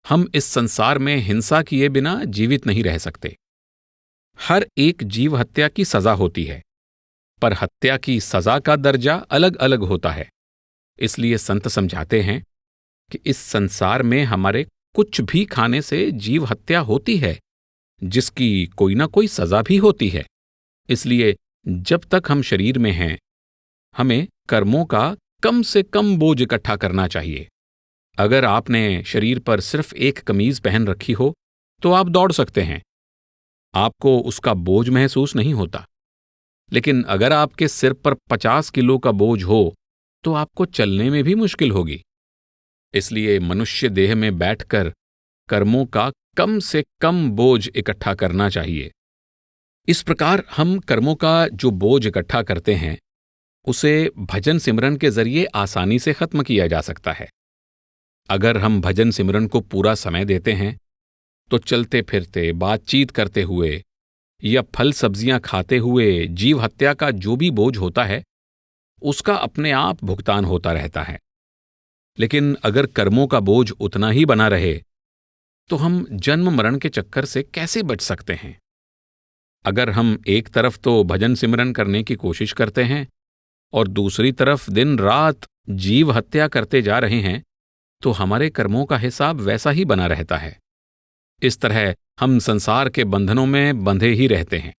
हम इस संसार में हिंसा किए बिना जीवित नहीं रह सकते। हर एक जीव हत्या की सजा होती है, पर हत्या की सजा का दर्जा अलग अलग होता है। इसलिए संत समझाते हैं कि इस संसार में हमारे कुछ भी खाने से जीव हत्या होती है, जिसकी कोई ना कोई सजा भी होती है। इसलिए जब तक हम शरीर में हैं, हमें कर्मों का कम से कम बोझ इकट्ठा करना चाहिए। अगर आपने शरीर पर सिर्फ एक कमीज पहन रखी हो तो आप दौड़ सकते हैं, आपको उसका बोझ महसूस नहीं होता। लेकिन अगर आपके सिर पर 50 किलो का बोझ हो तो आपको चलने में भी मुश्किल होगी। इसलिए मनुष्य देह में बैठकर कर्मों का कम से कम बोझ इकट्ठा करना चाहिए। इस प्रकार हम कर्मों का जो बोझ इकट्ठा करते हैं उसे भजन सिमरन के जरिए आसानी से खत्म किया जा सकता है। अगर हम भजन सिमरन को पूरा समय देते हैं तो चलते फिरते, बातचीत करते हुए या फल सब्जियां खाते हुए जीव हत्या का जो भी बोझ होता है उसका अपने आप भुगतान होता रहता है। लेकिन अगर कर्मों का बोझ उतना ही बना रहे तो हम जन्म मरण के चक्कर से कैसे बच सकते हैं? अगर हम एक तरफ तो भजन सिमरन करने की कोशिश करते हैं और दूसरी तरफ दिन रात जीव हत्या करते जा रहे हैं तो हमारे कर्मों का हिसाब वैसा ही बना रहता है। इस तरह हम संसार के बंधनों में बंधे ही रहते हैं।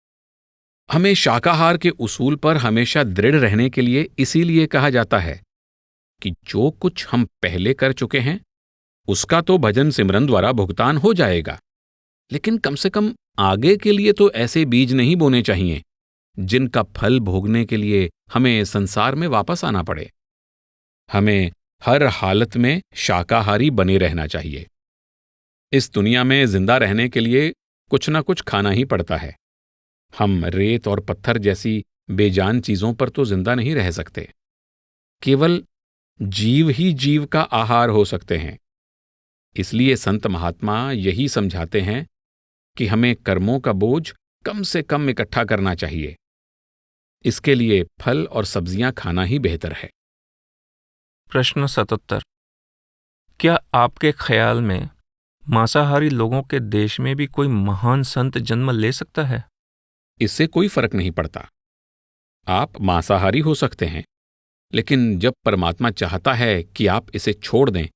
हमें शाकाहार के उसूल पर हमेशा दृढ़ रहने के लिए इसीलिए कहा जाता है कि जो कुछ हम पहले कर चुके हैं उसका तो भजन सिमरन द्वारा भुगतान हो जाएगा, लेकिन कम से कम आगे के लिए तो ऐसे बीज नहीं बोने चाहिए जिनका फल भोगने के लिए हमें संसार में वापस आना पड़े। हमें हर हालत में शाकाहारी बने रहना चाहिए। इस दुनिया में जिंदा रहने के लिए कुछ ना कुछ खाना ही पड़ता है। हम रेत और पत्थर जैसी बेजान चीजों पर तो जिंदा नहीं रह सकते। केवल जीव ही जीव का आहार हो सकते हैं। इसलिए संत महात्मा यही समझाते हैं कि हमें कर्मों का बोझ कम से कम इकट्ठा करना चाहिए। इसके लिए फल और सब्जियां खाना ही बेहतर है। प्रश्न 77। क्या आपके ख्याल में मांसाहारी लोगों के देश में भी कोई महान संत जन्म ले सकता है? इससे कोई फर्क नहीं पड़ता। आप मांसाहारी हो सकते हैं, लेकिन जब परमात्मा चाहता है कि आप इसे छोड़ दें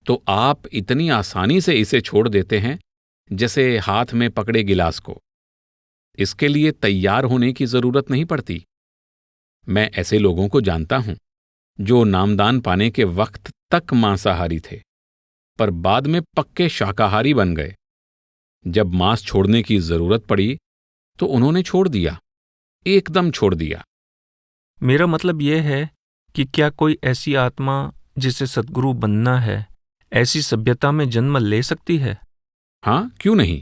तो आप इतनी आसानी से इसे छोड़ देते हैं जैसे हाथ में पकड़े गिलास को। इसके लिए तैयार होने की जरूरत नहीं पड़ती। मैं ऐसे लोगों को जानता हूं जो नामदान पाने के वक्त तक मांसाहारी थे, पर बाद में पक्के शाकाहारी बन गए। जब मांस छोड़ने की जरूरत पड़ी तो उन्होंने छोड़ दिया, एकदम छोड़ दिया। मेरा मतलब यह है कि क्या कोई ऐसी आत्मा जिसे सद्गुरु बनना है ऐसी सभ्यता में जन्म ले सकती है? हाँ, क्यों नहीं।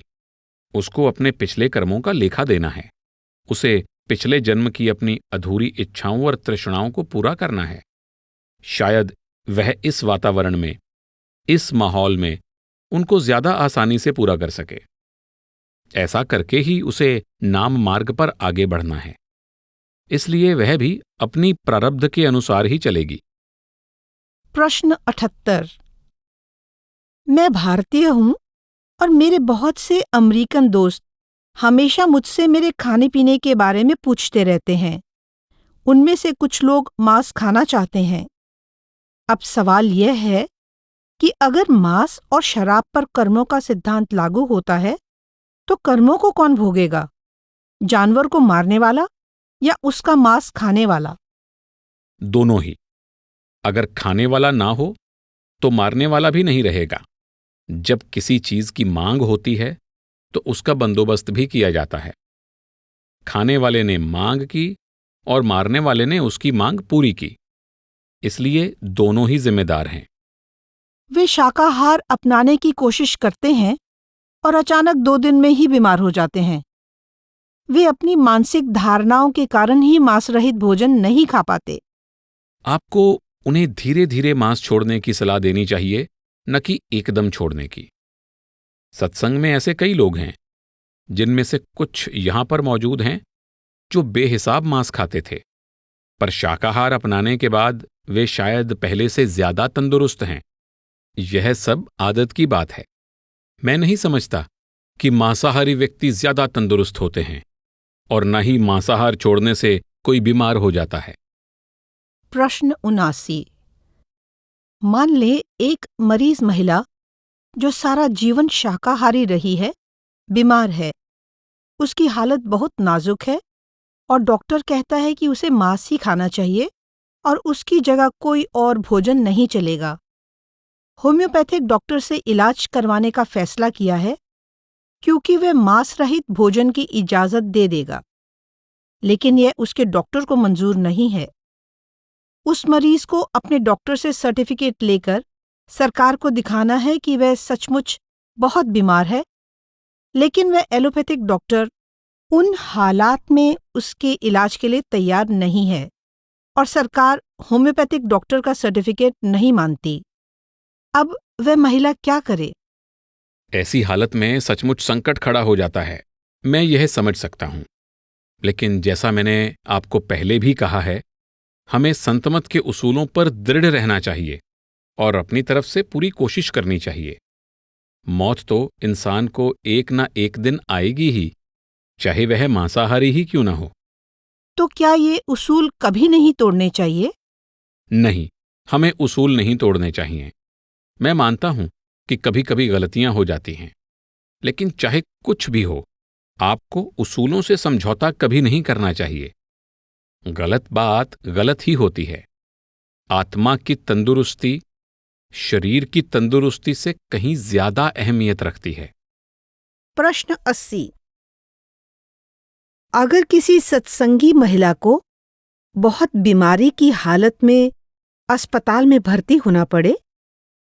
उसको अपने पिछले कर्मों का लेखा देना है। उसे पिछले जन्म की अपनी अधूरी इच्छाओं और तृष्णाओं को पूरा करना है। शायद वह इस वातावरण में, इस माहौल में उनको ज्यादा आसानी से पूरा कर सके। ऐसा करके ही उसे नाम मार्ग पर आगे बढ़ना है। इसलिए वह भी अपनी प्रारब्ध के अनुसार ही चलेगी। प्रश्न 78। मैं भारतीय हूं और मेरे बहुत से अमेरिकन दोस्त हमेशा मुझसे मेरे खाने पीने के बारे में पूछते रहते हैं। उनमें से कुछ लोग मांस खाना चाहते हैं। अब सवाल यह है कि अगर मांस और शराब पर कर्मों का सिद्धांत लागू होता है तो कर्मों को कौन भोगेगा? जानवर को मारने वाला या उसका मांस खाने वाला? दोनों ही। अगर खाने वाला ना हो तो मारने वाला भी नहीं रहेगा। जब किसी चीज की मांग होती है तो उसका बंदोबस्त भी किया जाता है। खाने वाले ने मांग की और मारने वाले ने उसकी मांग पूरी की। इसलिए दोनों ही जिम्मेदार हैं। वे शाकाहार अपनाने की कोशिश करते हैं और अचानक 2 दिन में ही बीमार हो जाते हैं। वे अपनी मानसिक धारणाओं के कारण ही मांस रहित भोजन नहीं खा पाते। आपको उन्हें धीरे धीरे मांस छोड़ने की सलाह देनी चाहिए, न कि एकदम छोड़ने की। सत्संग में ऐसे कई लोग हैं, जिनमें से कुछ यहां पर मौजूद हैं, जो बेहिसाब मांस खाते थे, पर शाकाहार अपनाने के बाद वे शायद पहले से ज्यादा तंदुरुस्त हैं। यह सब आदत की बात है। मैं नहीं समझता कि मांसाहारी व्यक्ति ज्यादा तंदुरुस्त होते हैं, और न ही मांसाहार छोड़ने से कोई बीमार हो जाता है। प्रश्न 79। मान ले एक मरीज महिला जो सारा जीवन शाकाहारी रही है, बीमार है। उसकी हालत बहुत नाजुक है और डॉक्टर कहता है कि उसे मांस ही खाना चाहिए और उसकी जगह कोई और भोजन नहीं चलेगा। होम्योपैथिक डॉक्टर से इलाज करवाने का फैसला किया है क्योंकि वह मांस रहित भोजन की इजाजत दे देगा, लेकिन यह उसके डॉक्टर को मंजूर नहीं है। उस मरीज को अपने डॉक्टर से सर्टिफिकेट लेकर सरकार को दिखाना है कि वह सचमुच बहुत बीमार है, लेकिन वह एलोपैथिक डॉक्टर उन हालात में उसके इलाज के लिए तैयार नहीं है और सरकार होम्योपैथिक डॉक्टर का सर्टिफिकेट नहीं मानती। अब वह महिला क्या करे? ऐसी हालत में सचमुच संकट खड़ा हो जाता है, मैं यह समझ सकता हूं। लेकिन जैसा मैंने आपको पहले भी कहा है, हमें संतमत के उसूलों पर दृढ़ रहना चाहिए और अपनी तरफ से पूरी कोशिश करनी चाहिए। मौत तो इंसान को एक ना एक दिन आएगी ही, चाहे वह मांसाहारी ही क्यों ना हो। तो क्या ये उसूल कभी नहीं तोड़ने चाहिए? नहीं, हमें उसूल नहीं तोड़ने चाहिए। मैं मानता हूं कि कभी कभी गलतियां हो जाती हैं, लेकिन चाहे कुछ भी हो, आपको उसूलों से समझौता कभी नहीं करना चाहिए। गलत बात गलत ही होती है। आत्मा की तंदुरुस्ती शरीर की तंदुरुस्ती से कहीं ज्यादा अहमियत रखती है। प्रश्न 80। अगर किसी सत्संगी महिला को बहुत बीमारी की हालत में अस्पताल में भर्ती होना पड़े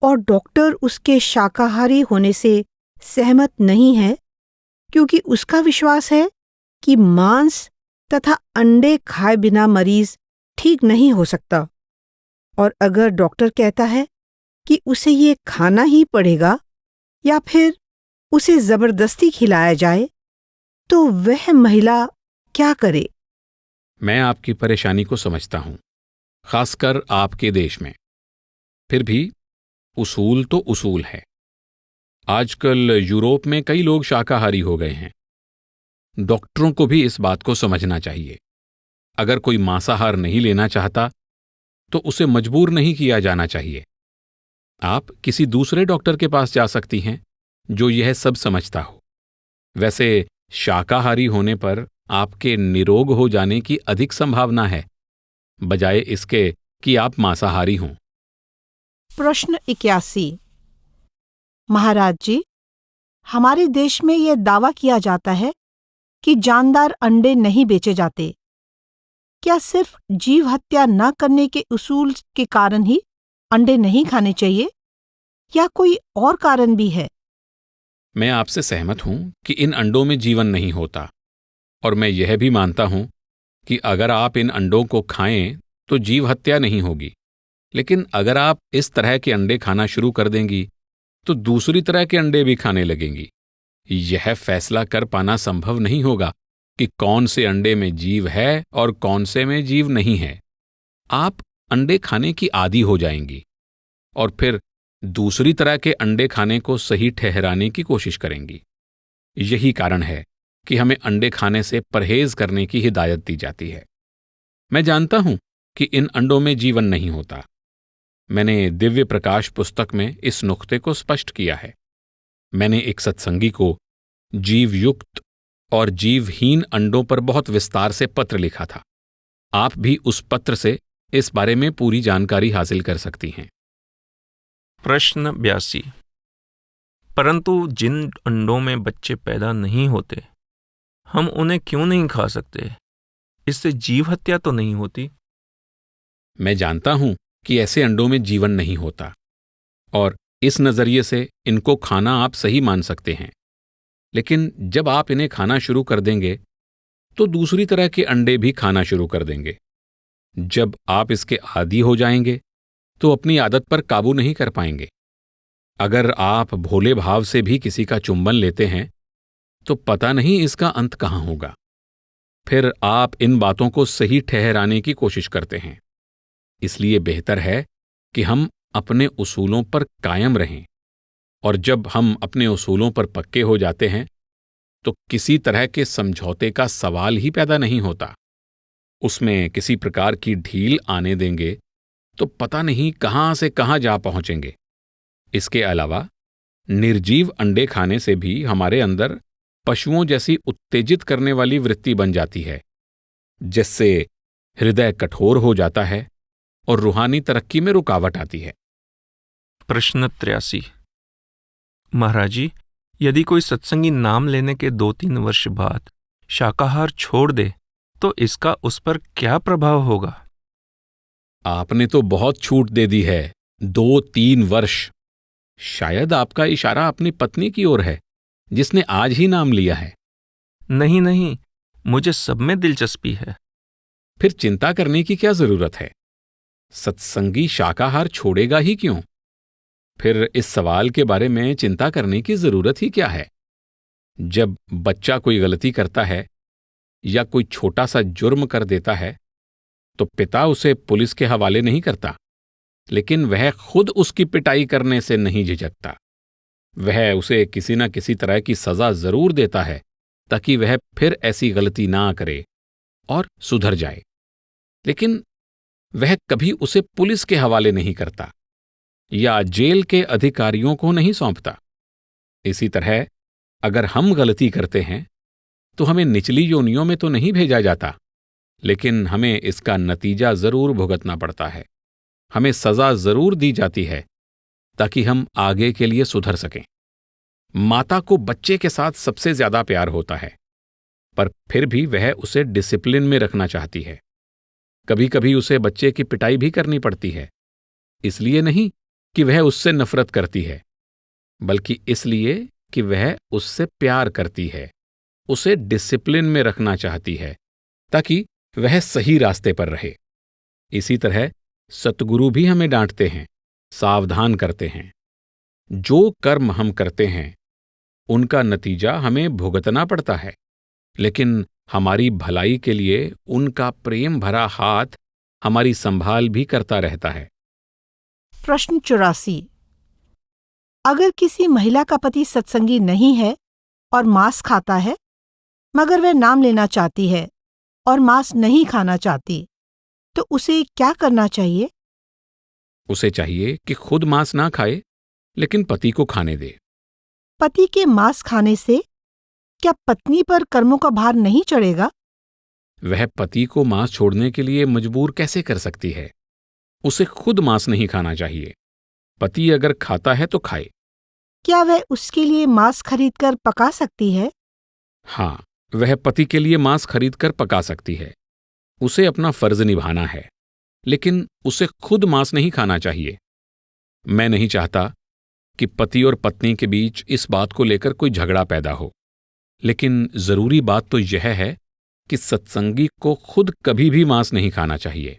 और डॉक्टर उसके शाकाहारी होने से सहमत नहीं है, क्योंकि उसका विश्वास है कि मांस तथा अंडे खाए बिना मरीज ठीक नहीं हो सकता, और अगर डॉक्टर कहता है कि उसे ये खाना ही पड़ेगा या फिर उसे जबरदस्ती खिलाया जाए, तो वह महिला क्या करे? मैं आपकी परेशानी को समझता हूं, खासकर आपके देश में। फिर भी उसूल तो उसूल है। आजकल यूरोप में कई लोग शाकाहारी हो गए हैं। डॉक्टरों को भी इस बात को समझना चाहिए। अगर कोई मांसाहार नहीं लेना चाहता तो उसे मजबूर नहीं किया जाना चाहिए। आप किसी दूसरे डॉक्टर के पास जा सकती हैं जो यह सब समझता हो। वैसे शाकाहारी होने पर आपके निरोग हो जाने की अधिक संभावना है, बजाय इसके कि आप मांसाहारी हों। प्रश्न 81। महाराज जी, हमारे देश में यह दावा किया जाता है कि जानदार अंडे नहीं बेचे जाते। क्या सिर्फ जीव हत्या न करने के उसूल के कारण ही अंडे नहीं खाने चाहिए, या कोई और कारण भी है? मैं आपसे सहमत हूं कि इन अंडों में जीवन नहीं होता, और मैं यह भी मानता हूं कि अगर आप इन अंडों को खाएं तो जीव हत्या नहीं होगी। लेकिन अगर आप इस तरह के अंडे खाना शुरू कर देंगी तो दूसरी तरह के अंडे भी खाने लगेंगी। यह फैसला कर पाना संभव नहीं होगा कि कौन से अंडे में जीव है और कौन से में जीव नहीं है। आप अंडे खाने की आदी हो जाएंगी और फिर दूसरी तरह के अंडे खाने को सही ठहराने की कोशिश करेंगी। यही कारण है कि हमें अंडे खाने से परहेज करने की हिदायत दी जाती है। मैं जानता हूं कि इन अंडों में जीवन नहीं होता। मैंने दिव्य प्रकाश पुस्तक में इस नुक्ते को स्पष्ट किया है। मैंने एक सत्संगी को जीवयुक्त और जीवहीन अंडों पर बहुत विस्तार से पत्र लिखा था। आप भी उस पत्र से इस बारे में पूरी जानकारी हासिल कर सकती हैं। प्रश्न 82। परंतु जिन अंडों में बच्चे पैदा नहीं होते, हम उन्हें क्यों नहीं खा सकते? इससे जीव हत्या तो नहीं होती? मैं जानता हूं कि ऐसे अंडों में जीवन नहीं होता, और इस नजरिए से इनको खाना आप सही मान सकते हैं। लेकिन जब आप इन्हें खाना शुरू कर देंगे तो दूसरी तरह के अंडे भी खाना शुरू कर देंगे। जब आप इसके आदी हो जाएंगे तो अपनी आदत पर काबू नहीं कर पाएंगे। अगर आप भोले भाव से भी किसी का चुंबन लेते हैं तो पता नहीं इसका अंत कहाँ होगा। फिर आप इन बातों को सही ठहराने की कोशिश करते हैं। इसलिए बेहतर है कि हम अपने उसूलों पर कायम रहें, और जब हम अपने उसूलों पर पक्के हो जाते हैं तो किसी तरह के समझौते का सवाल ही पैदा नहीं होता। उसमें किसी प्रकार की ढील आने देंगे तो पता नहीं कहां से कहां जा पहुंचेंगे। इसके अलावा निर्जीव अंडे खाने से भी हमारे अंदर पशुओं जैसी उत्तेजित करने वाली वृत्ति बन जाती है, जिससे हृदय कठोर हो जाता है और रूहानी तरक्की में रुकावट आती है। प्रश्न 83। महाराज जी, यदि कोई सत्संगी नाम लेने के 2-3 वर्ष बाद शाकाहार छोड़ दे तो इसका उस पर क्या प्रभाव होगा? आपने तो बहुत छूट दे दी है, 2-3 वर्ष। शायद आपका इशारा अपनी पत्नी की ओर है, जिसने आज ही नाम लिया है। नहीं नहीं, मुझे सब में दिलचस्पी है। फिर चिंता करने की क्या जरूरत है? सत्संगी शाकाहार छोड़ेगा ही क्यों? फिर इस सवाल के बारे में चिंता करने की जरूरत ही क्या है? जब बच्चा कोई गलती करता है या कोई छोटा सा जुर्म कर देता है, तो पिता उसे पुलिस के हवाले नहीं करता, लेकिन वह खुद उसकी पिटाई करने से नहीं झिझकता। वह उसे किसी न किसी तरह की सजा जरूर देता है, ताकि वह फिर ऐसी गलती ना करे और सुधर जाए। लेकिन वह कभी उसे पुलिस के हवाले नहीं करता या जेल के अधिकारियों को नहीं सौंपता। इसी तरह अगर हम गलती करते हैं तो हमें निचली योनियों में तो नहीं भेजा जाता, लेकिन हमें इसका नतीजा जरूर भुगतना पड़ता है। हमें सजा जरूर दी जाती है, ताकि हम आगे के लिए सुधर सकें। माता को बच्चे के साथ सबसे ज्यादा प्यार होता है, पर फिर भी वह उसे डिसिप्लिन में रखना चाहती है। कभी कभी उसे बच्चे की पिटाई भी करनी पड़ती है, इसलिए नहीं कि वह उससे नफरत करती है, बल्कि इसलिए कि वह उससे प्यार करती है। उसे डिसिप्लिन में रखना चाहती है, ताकि वह सही रास्ते पर रहे। इसी तरह सतगुरु भी हमें डांटते हैं, सावधान करते हैं। जो कर्म हम करते हैं उनका नतीजा हमें भुगतना पड़ता है, लेकिन हमारी भलाई के लिए उनका प्रेम भरा हाथ हमारी संभाल भी करता रहता है। प्रश्न 84। अगर किसी महिला का पति सत्संगी नहीं है और मांस खाता है, मगर वह नाम लेना चाहती है और मांस नहीं खाना चाहती, तो उसे क्या करना चाहिए? उसे चाहिए कि खुद मांस ना खाए, लेकिन पति को खाने दे। पति के मांस खाने से क्या पत्नी पर कर्मों का भार नहीं चढ़ेगा? वह पति को मांस छोड़ने के लिए मजबूर कैसे कर सकती है? उसे खुद मांस नहीं खाना चाहिए। पति अगर खाता है तो खाए। क्या वह उसके लिए मांस खरीदकर पका सकती है? हाँ, वह पति के लिए मांस खरीदकर पका सकती है। उसे अपना फर्ज निभाना है, लेकिन उसे खुद मांस नहीं खाना चाहिए। मैं नहीं चाहता कि पति और पत्नी के बीच इस बात को लेकर कोई झगड़ा पैदा हो, लेकिन जरूरी बात तो यह है कि सत्संगी को खुद कभी भी मांस नहीं खाना चाहिए।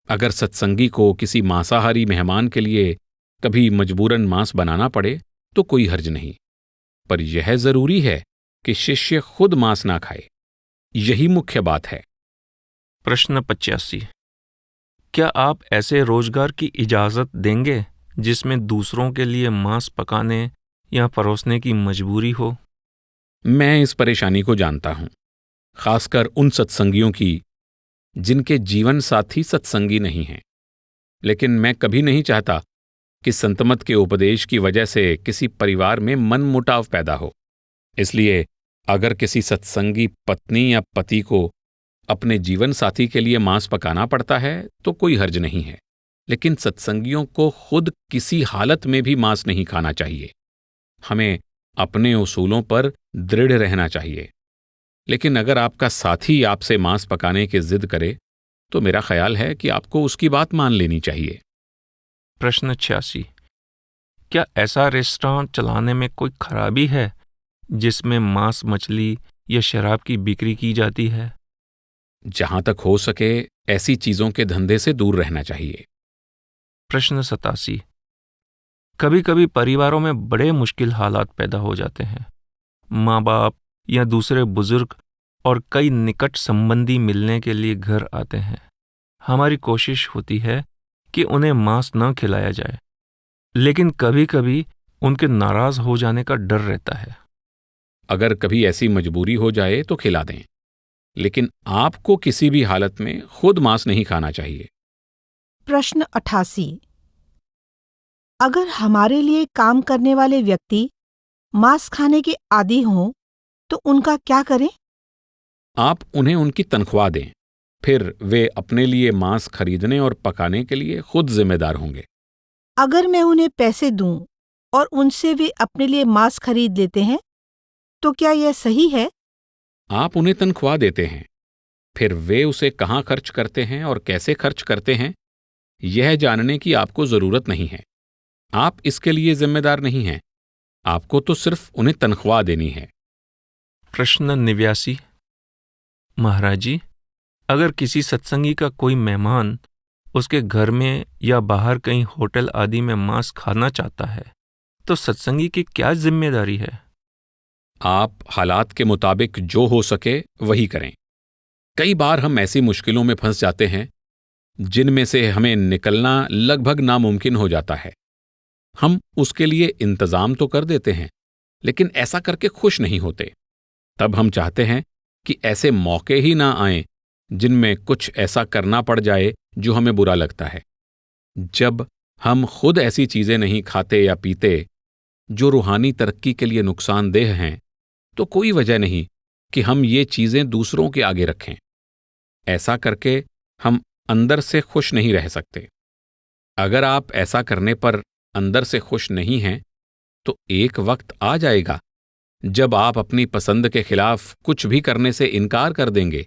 अगर सत्संगी को किसी मांसाहारी मेहमान के लिए कभी मजबूरन मांस बनाना पड़े तो कोई हर्ज नहीं, पर यह जरूरी है कि शिष्य खुद मांस ना खाए। यही मुख्य बात है। प्रश्न 85। क्या आप ऐसे रोजगार की इजाजत देंगे जिसमें दूसरों के लिए मांस पकाने या परोसने की मजबूरी हो? मैं इस परेशानी को जानता हूं, खासकर उन सत्संगियों की जिनके जीवन साथी सत्संगी नहीं हैं। लेकिन मैं कभी नहीं चाहता कि संतमत के उपदेश की वजह से किसी परिवार में मनमुटाव पैदा हो। इसलिए अगर किसी सत्संगी पत्नी या पति को अपने जीवन साथी के लिए मांस पकाना पड़ता है तो कोई हर्ज नहीं है, लेकिन सत्संगियों को खुद किसी हालत में भी मांस नहीं खाना चाहिए। हमें अपने उसूलों पर दृढ़ रहना चाहिए। लेकिन अगर आपका साथी आपसे मांस पकाने की जिद करे तो मेरा ख्याल है कि आपको उसकी बात मान लेनी चाहिए। प्रश्न 86। क्या ऐसा रेस्टोरेंट चलाने में कोई खराबी है जिसमें मांस, मछली या शराब की बिक्री की जाती है? जहां तक हो सके ऐसी चीजों के धंधे से दूर रहना चाहिए। प्रश्न 87। कभी कभी परिवारों में बड़े मुश्किल हालात पैदा हो जाते हैं। माँ बाप या दूसरे बुजुर्ग और कई निकट संबंधी मिलने के लिए घर आते हैं। हमारी कोशिश होती है कि उन्हें मांस न खिलाया जाए, लेकिन कभी कभी उनके नाराज हो जाने का डर रहता है। अगर कभी ऐसी मजबूरी हो जाए तो खिला दें, लेकिन आपको किसी भी हालत में खुद मांस नहीं खाना चाहिए। प्रश्न 88। अगर हमारे लिए काम करने वाले व्यक्ति मांस खाने के आदी हों तो उनका क्या करें? आप उन्हें उनकी तनख्वाह दें, फिर वे अपने लिए मांस खरीदने और पकाने के लिए खुद जिम्मेदार होंगे। अगर मैं उन्हें पैसे दूं और उनसे वे अपने लिए मांस खरीद लेते हैं, तो क्या यह सही है? आप उन्हें तनख्वाह देते हैं, फिर वे उसे कहाँ खर्च करते हैं और कैसे खर्च करते हैं, यह जानने की आपको जरूरत नहीं है। आप इसके लिए जिम्मेदार नहीं हैं। आपको तो सिर्फ उन्हें तनख्वाह देनी है। प्रश्न 89। महाराज जी, अगर किसी सत्संगी का कोई मेहमान उसके घर में या बाहर कहीं होटल आदि में मांस खाना चाहता है, तो सत्संगी की क्या जिम्मेदारी है? आप हालात के मुताबिक जो हो सके वही करें। कई बार हम ऐसी मुश्किलों में फंस जाते हैं जिनमें से हमें निकलना लगभग नामुमकिन हो जाता है। हम उसके लिए इंतजाम तो कर देते हैं, लेकिन ऐसा करके खुश नहीं होते। तब हम चाहते हैं कि ऐसे मौके ही ना आएं जिनमें कुछ ऐसा करना पड़ जाए जो हमें बुरा लगता है। जब हम खुद ऐसी चीजें नहीं खाते या पीते जो रूहानी तरक्की के लिए नुकसानदेह हैं, तो कोई वजह नहीं कि हम ये चीजें दूसरों के आगे रखें। ऐसा करके हम अंदर से खुश नहीं रह सकते। अगर आप ऐसा करने पर अंदर से खुश नहीं हैं, तो एक वक्त आ जाएगा जब आप अपनी पसंद के खिलाफ कुछ भी करने से इनकार कर देंगे।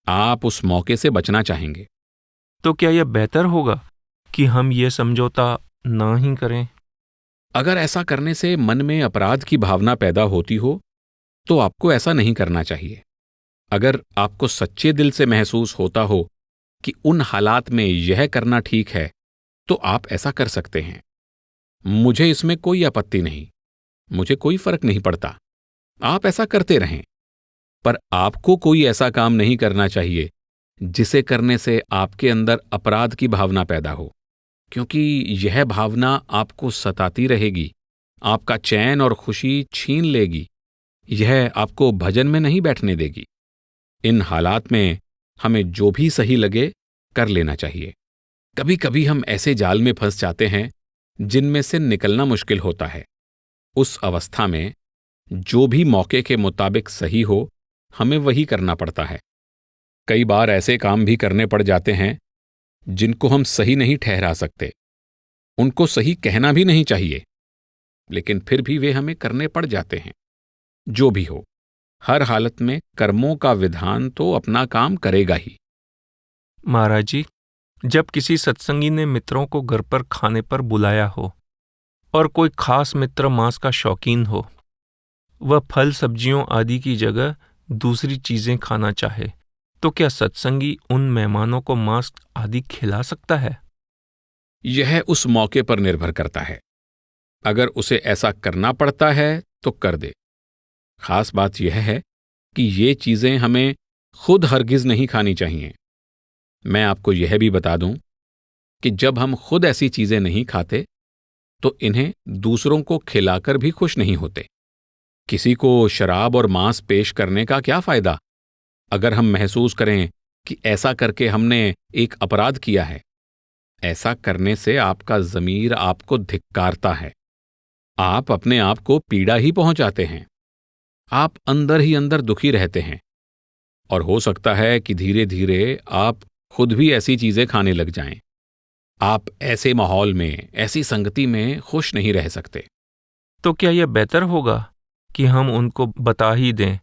आप उस मौके से बचना चाहेंगे। तो क्या यह बेहतर होगा कि हम ये समझौता ना ही करें? अगर ऐसा करने से मन में अपराध की भावना पैदा होती हो, तो आपको ऐसा नहीं करना चाहिए। अगर आपको सच्चे दिल से महसूस होता हो कि उन हालात में यह करना ठीक है, तो आप ऐसा कर सकते हैं। मुझे इसमें कोई आपत्ति नहीं, मुझे कोई फर्क नहीं पड़ता। आप ऐसा करते रहें, पर आपको कोई ऐसा काम नहीं करना चाहिए जिसे करने से आपके अंदर अपराध की भावना पैदा हो, क्योंकि यह भावना आपको सताती रहेगी, आपका चैन और खुशी छीन लेगी। यह आपको भजन में नहीं बैठने देगी। इन हालात में हमें जो भी सही लगे कर लेना चाहिए। कभी कभी हम ऐसे जाल में फंस जाते हैं जिनमें से निकलना मुश्किल होता है। उस अवस्था में जो भी मौके के मुताबिक सही हो, हमें वही करना पड़ता है। कई बार ऐसे काम भी करने पड़ जाते हैं जिनको हम सही नहीं ठहरा सकते। उनको सही कहना भी नहीं चाहिए, लेकिन फिर भी वे हमें करने पड़ जाते हैं। जो भी हो, हर हालत में कर्मों का विधान तो अपना काम करेगा ही। महाराज जी, जब किसी सत्संगी ने मित्रों को घर पर खाने पर बुलाया हो और कोई खास मित्र मांस का शौकीन हो, वह फल सब्जियों आदि की जगह दूसरी चीजें खाना चाहे, तो क्या सत्संगी उन मेहमानों को मांस आदि खिला सकता है? यह उस मौके पर निर्भर करता है। अगर उसे ऐसा करना पड़ता है तो कर दे। खास बात यह है कि ये चीजें हमें खुद हरगिज नहीं खानी चाहिए। मैं आपको यह भी बता दूं कि जब हम खुद ऐसी चीजें नहीं खाते, तो इन्हें दूसरों को खिलाकर भी खुश नहीं होते। किसी को शराब और मांस पेश करने का क्या फायदा, अगर हम महसूस करें कि ऐसा करके हमने एक अपराध किया है। ऐसा करने से आपका ज़मीर आपको धिक्कारता है। आप अपने आप को पीड़ा ही पहुंचाते हैं। आप अंदर ही अंदर दुखी रहते हैं, और हो सकता है कि धीरे धीरे आप खुद भी ऐसी चीजें खाने लग जाएं। आप ऐसे माहौल में, ऐसी संगति में खुश नहीं रह सकते। तो क्या यह बेहतर होगा कि हम उनको बता ही दें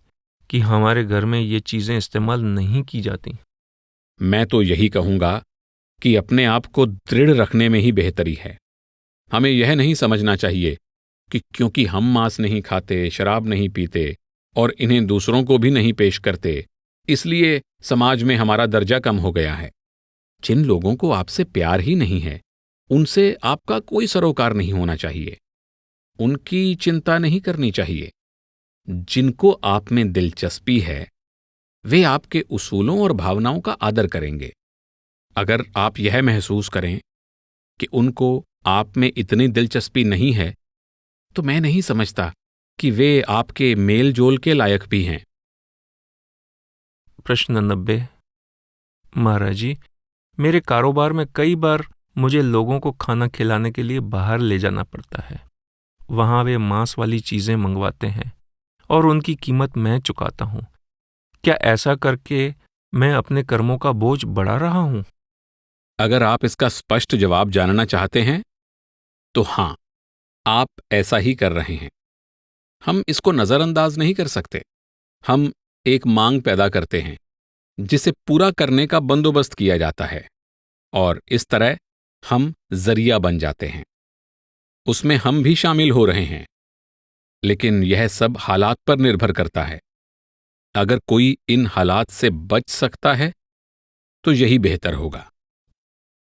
कि हमारे घर में ये चीजें इस्तेमाल नहीं की जाती? मैं तो यही कहूंगा कि अपने आप को दृढ़ रखने में ही बेहतरी है। हमें यह नहीं समझना चाहिए कि क्योंकि हम मांस नहीं खाते, शराब नहीं पीते और इन्हें दूसरों को भी नहीं पेश करते, इसलिए समाज में हमारा दर्जा कम हो गया है। जिन लोगों को आपसे प्यार ही नहीं है, उनसे आपका कोई सरोकार नहीं होना चाहिए। उनकी चिंता नहीं करनी चाहिए। जिनको आप में दिलचस्पी है, वे आपके उसूलों और भावनाओं का आदर करेंगे। अगर आप यह महसूस करें कि उनको आप में इतनी दिलचस्पी नहीं है, तो मैं नहीं समझता कि वे आपके मेल जोल के लायक भी हैं। प्रश्न 90। महाराज जी, मेरे कारोबार में कई बार मुझे लोगों को खाना खिलाने के लिए बाहर ले जाना पड़ता है। वहां वे मांस वाली चीजें मंगवाते हैं और उनकी कीमत मैं चुकाता हूं। क्या ऐसा करके मैं अपने कर्मों का बोझ बढ़ा रहा हूं? अगर आप इसका स्पष्ट जवाब जानना चाहते हैं, तो हां, आप ऐसा ही कर रहे हैं। हम इसको नजरअंदाज नहीं कर सकते। हम एक मांग पैदा करते हैं जिसे पूरा करने का बंदोबस्त किया जाता है, और इस तरह हम जरिया बन जाते हैं। उसमें हम भी शामिल हो रहे हैं, लेकिन यह सब हालात पर निर्भर करता है। अगर कोई इन हालात से बच सकता है तो यही बेहतर होगा।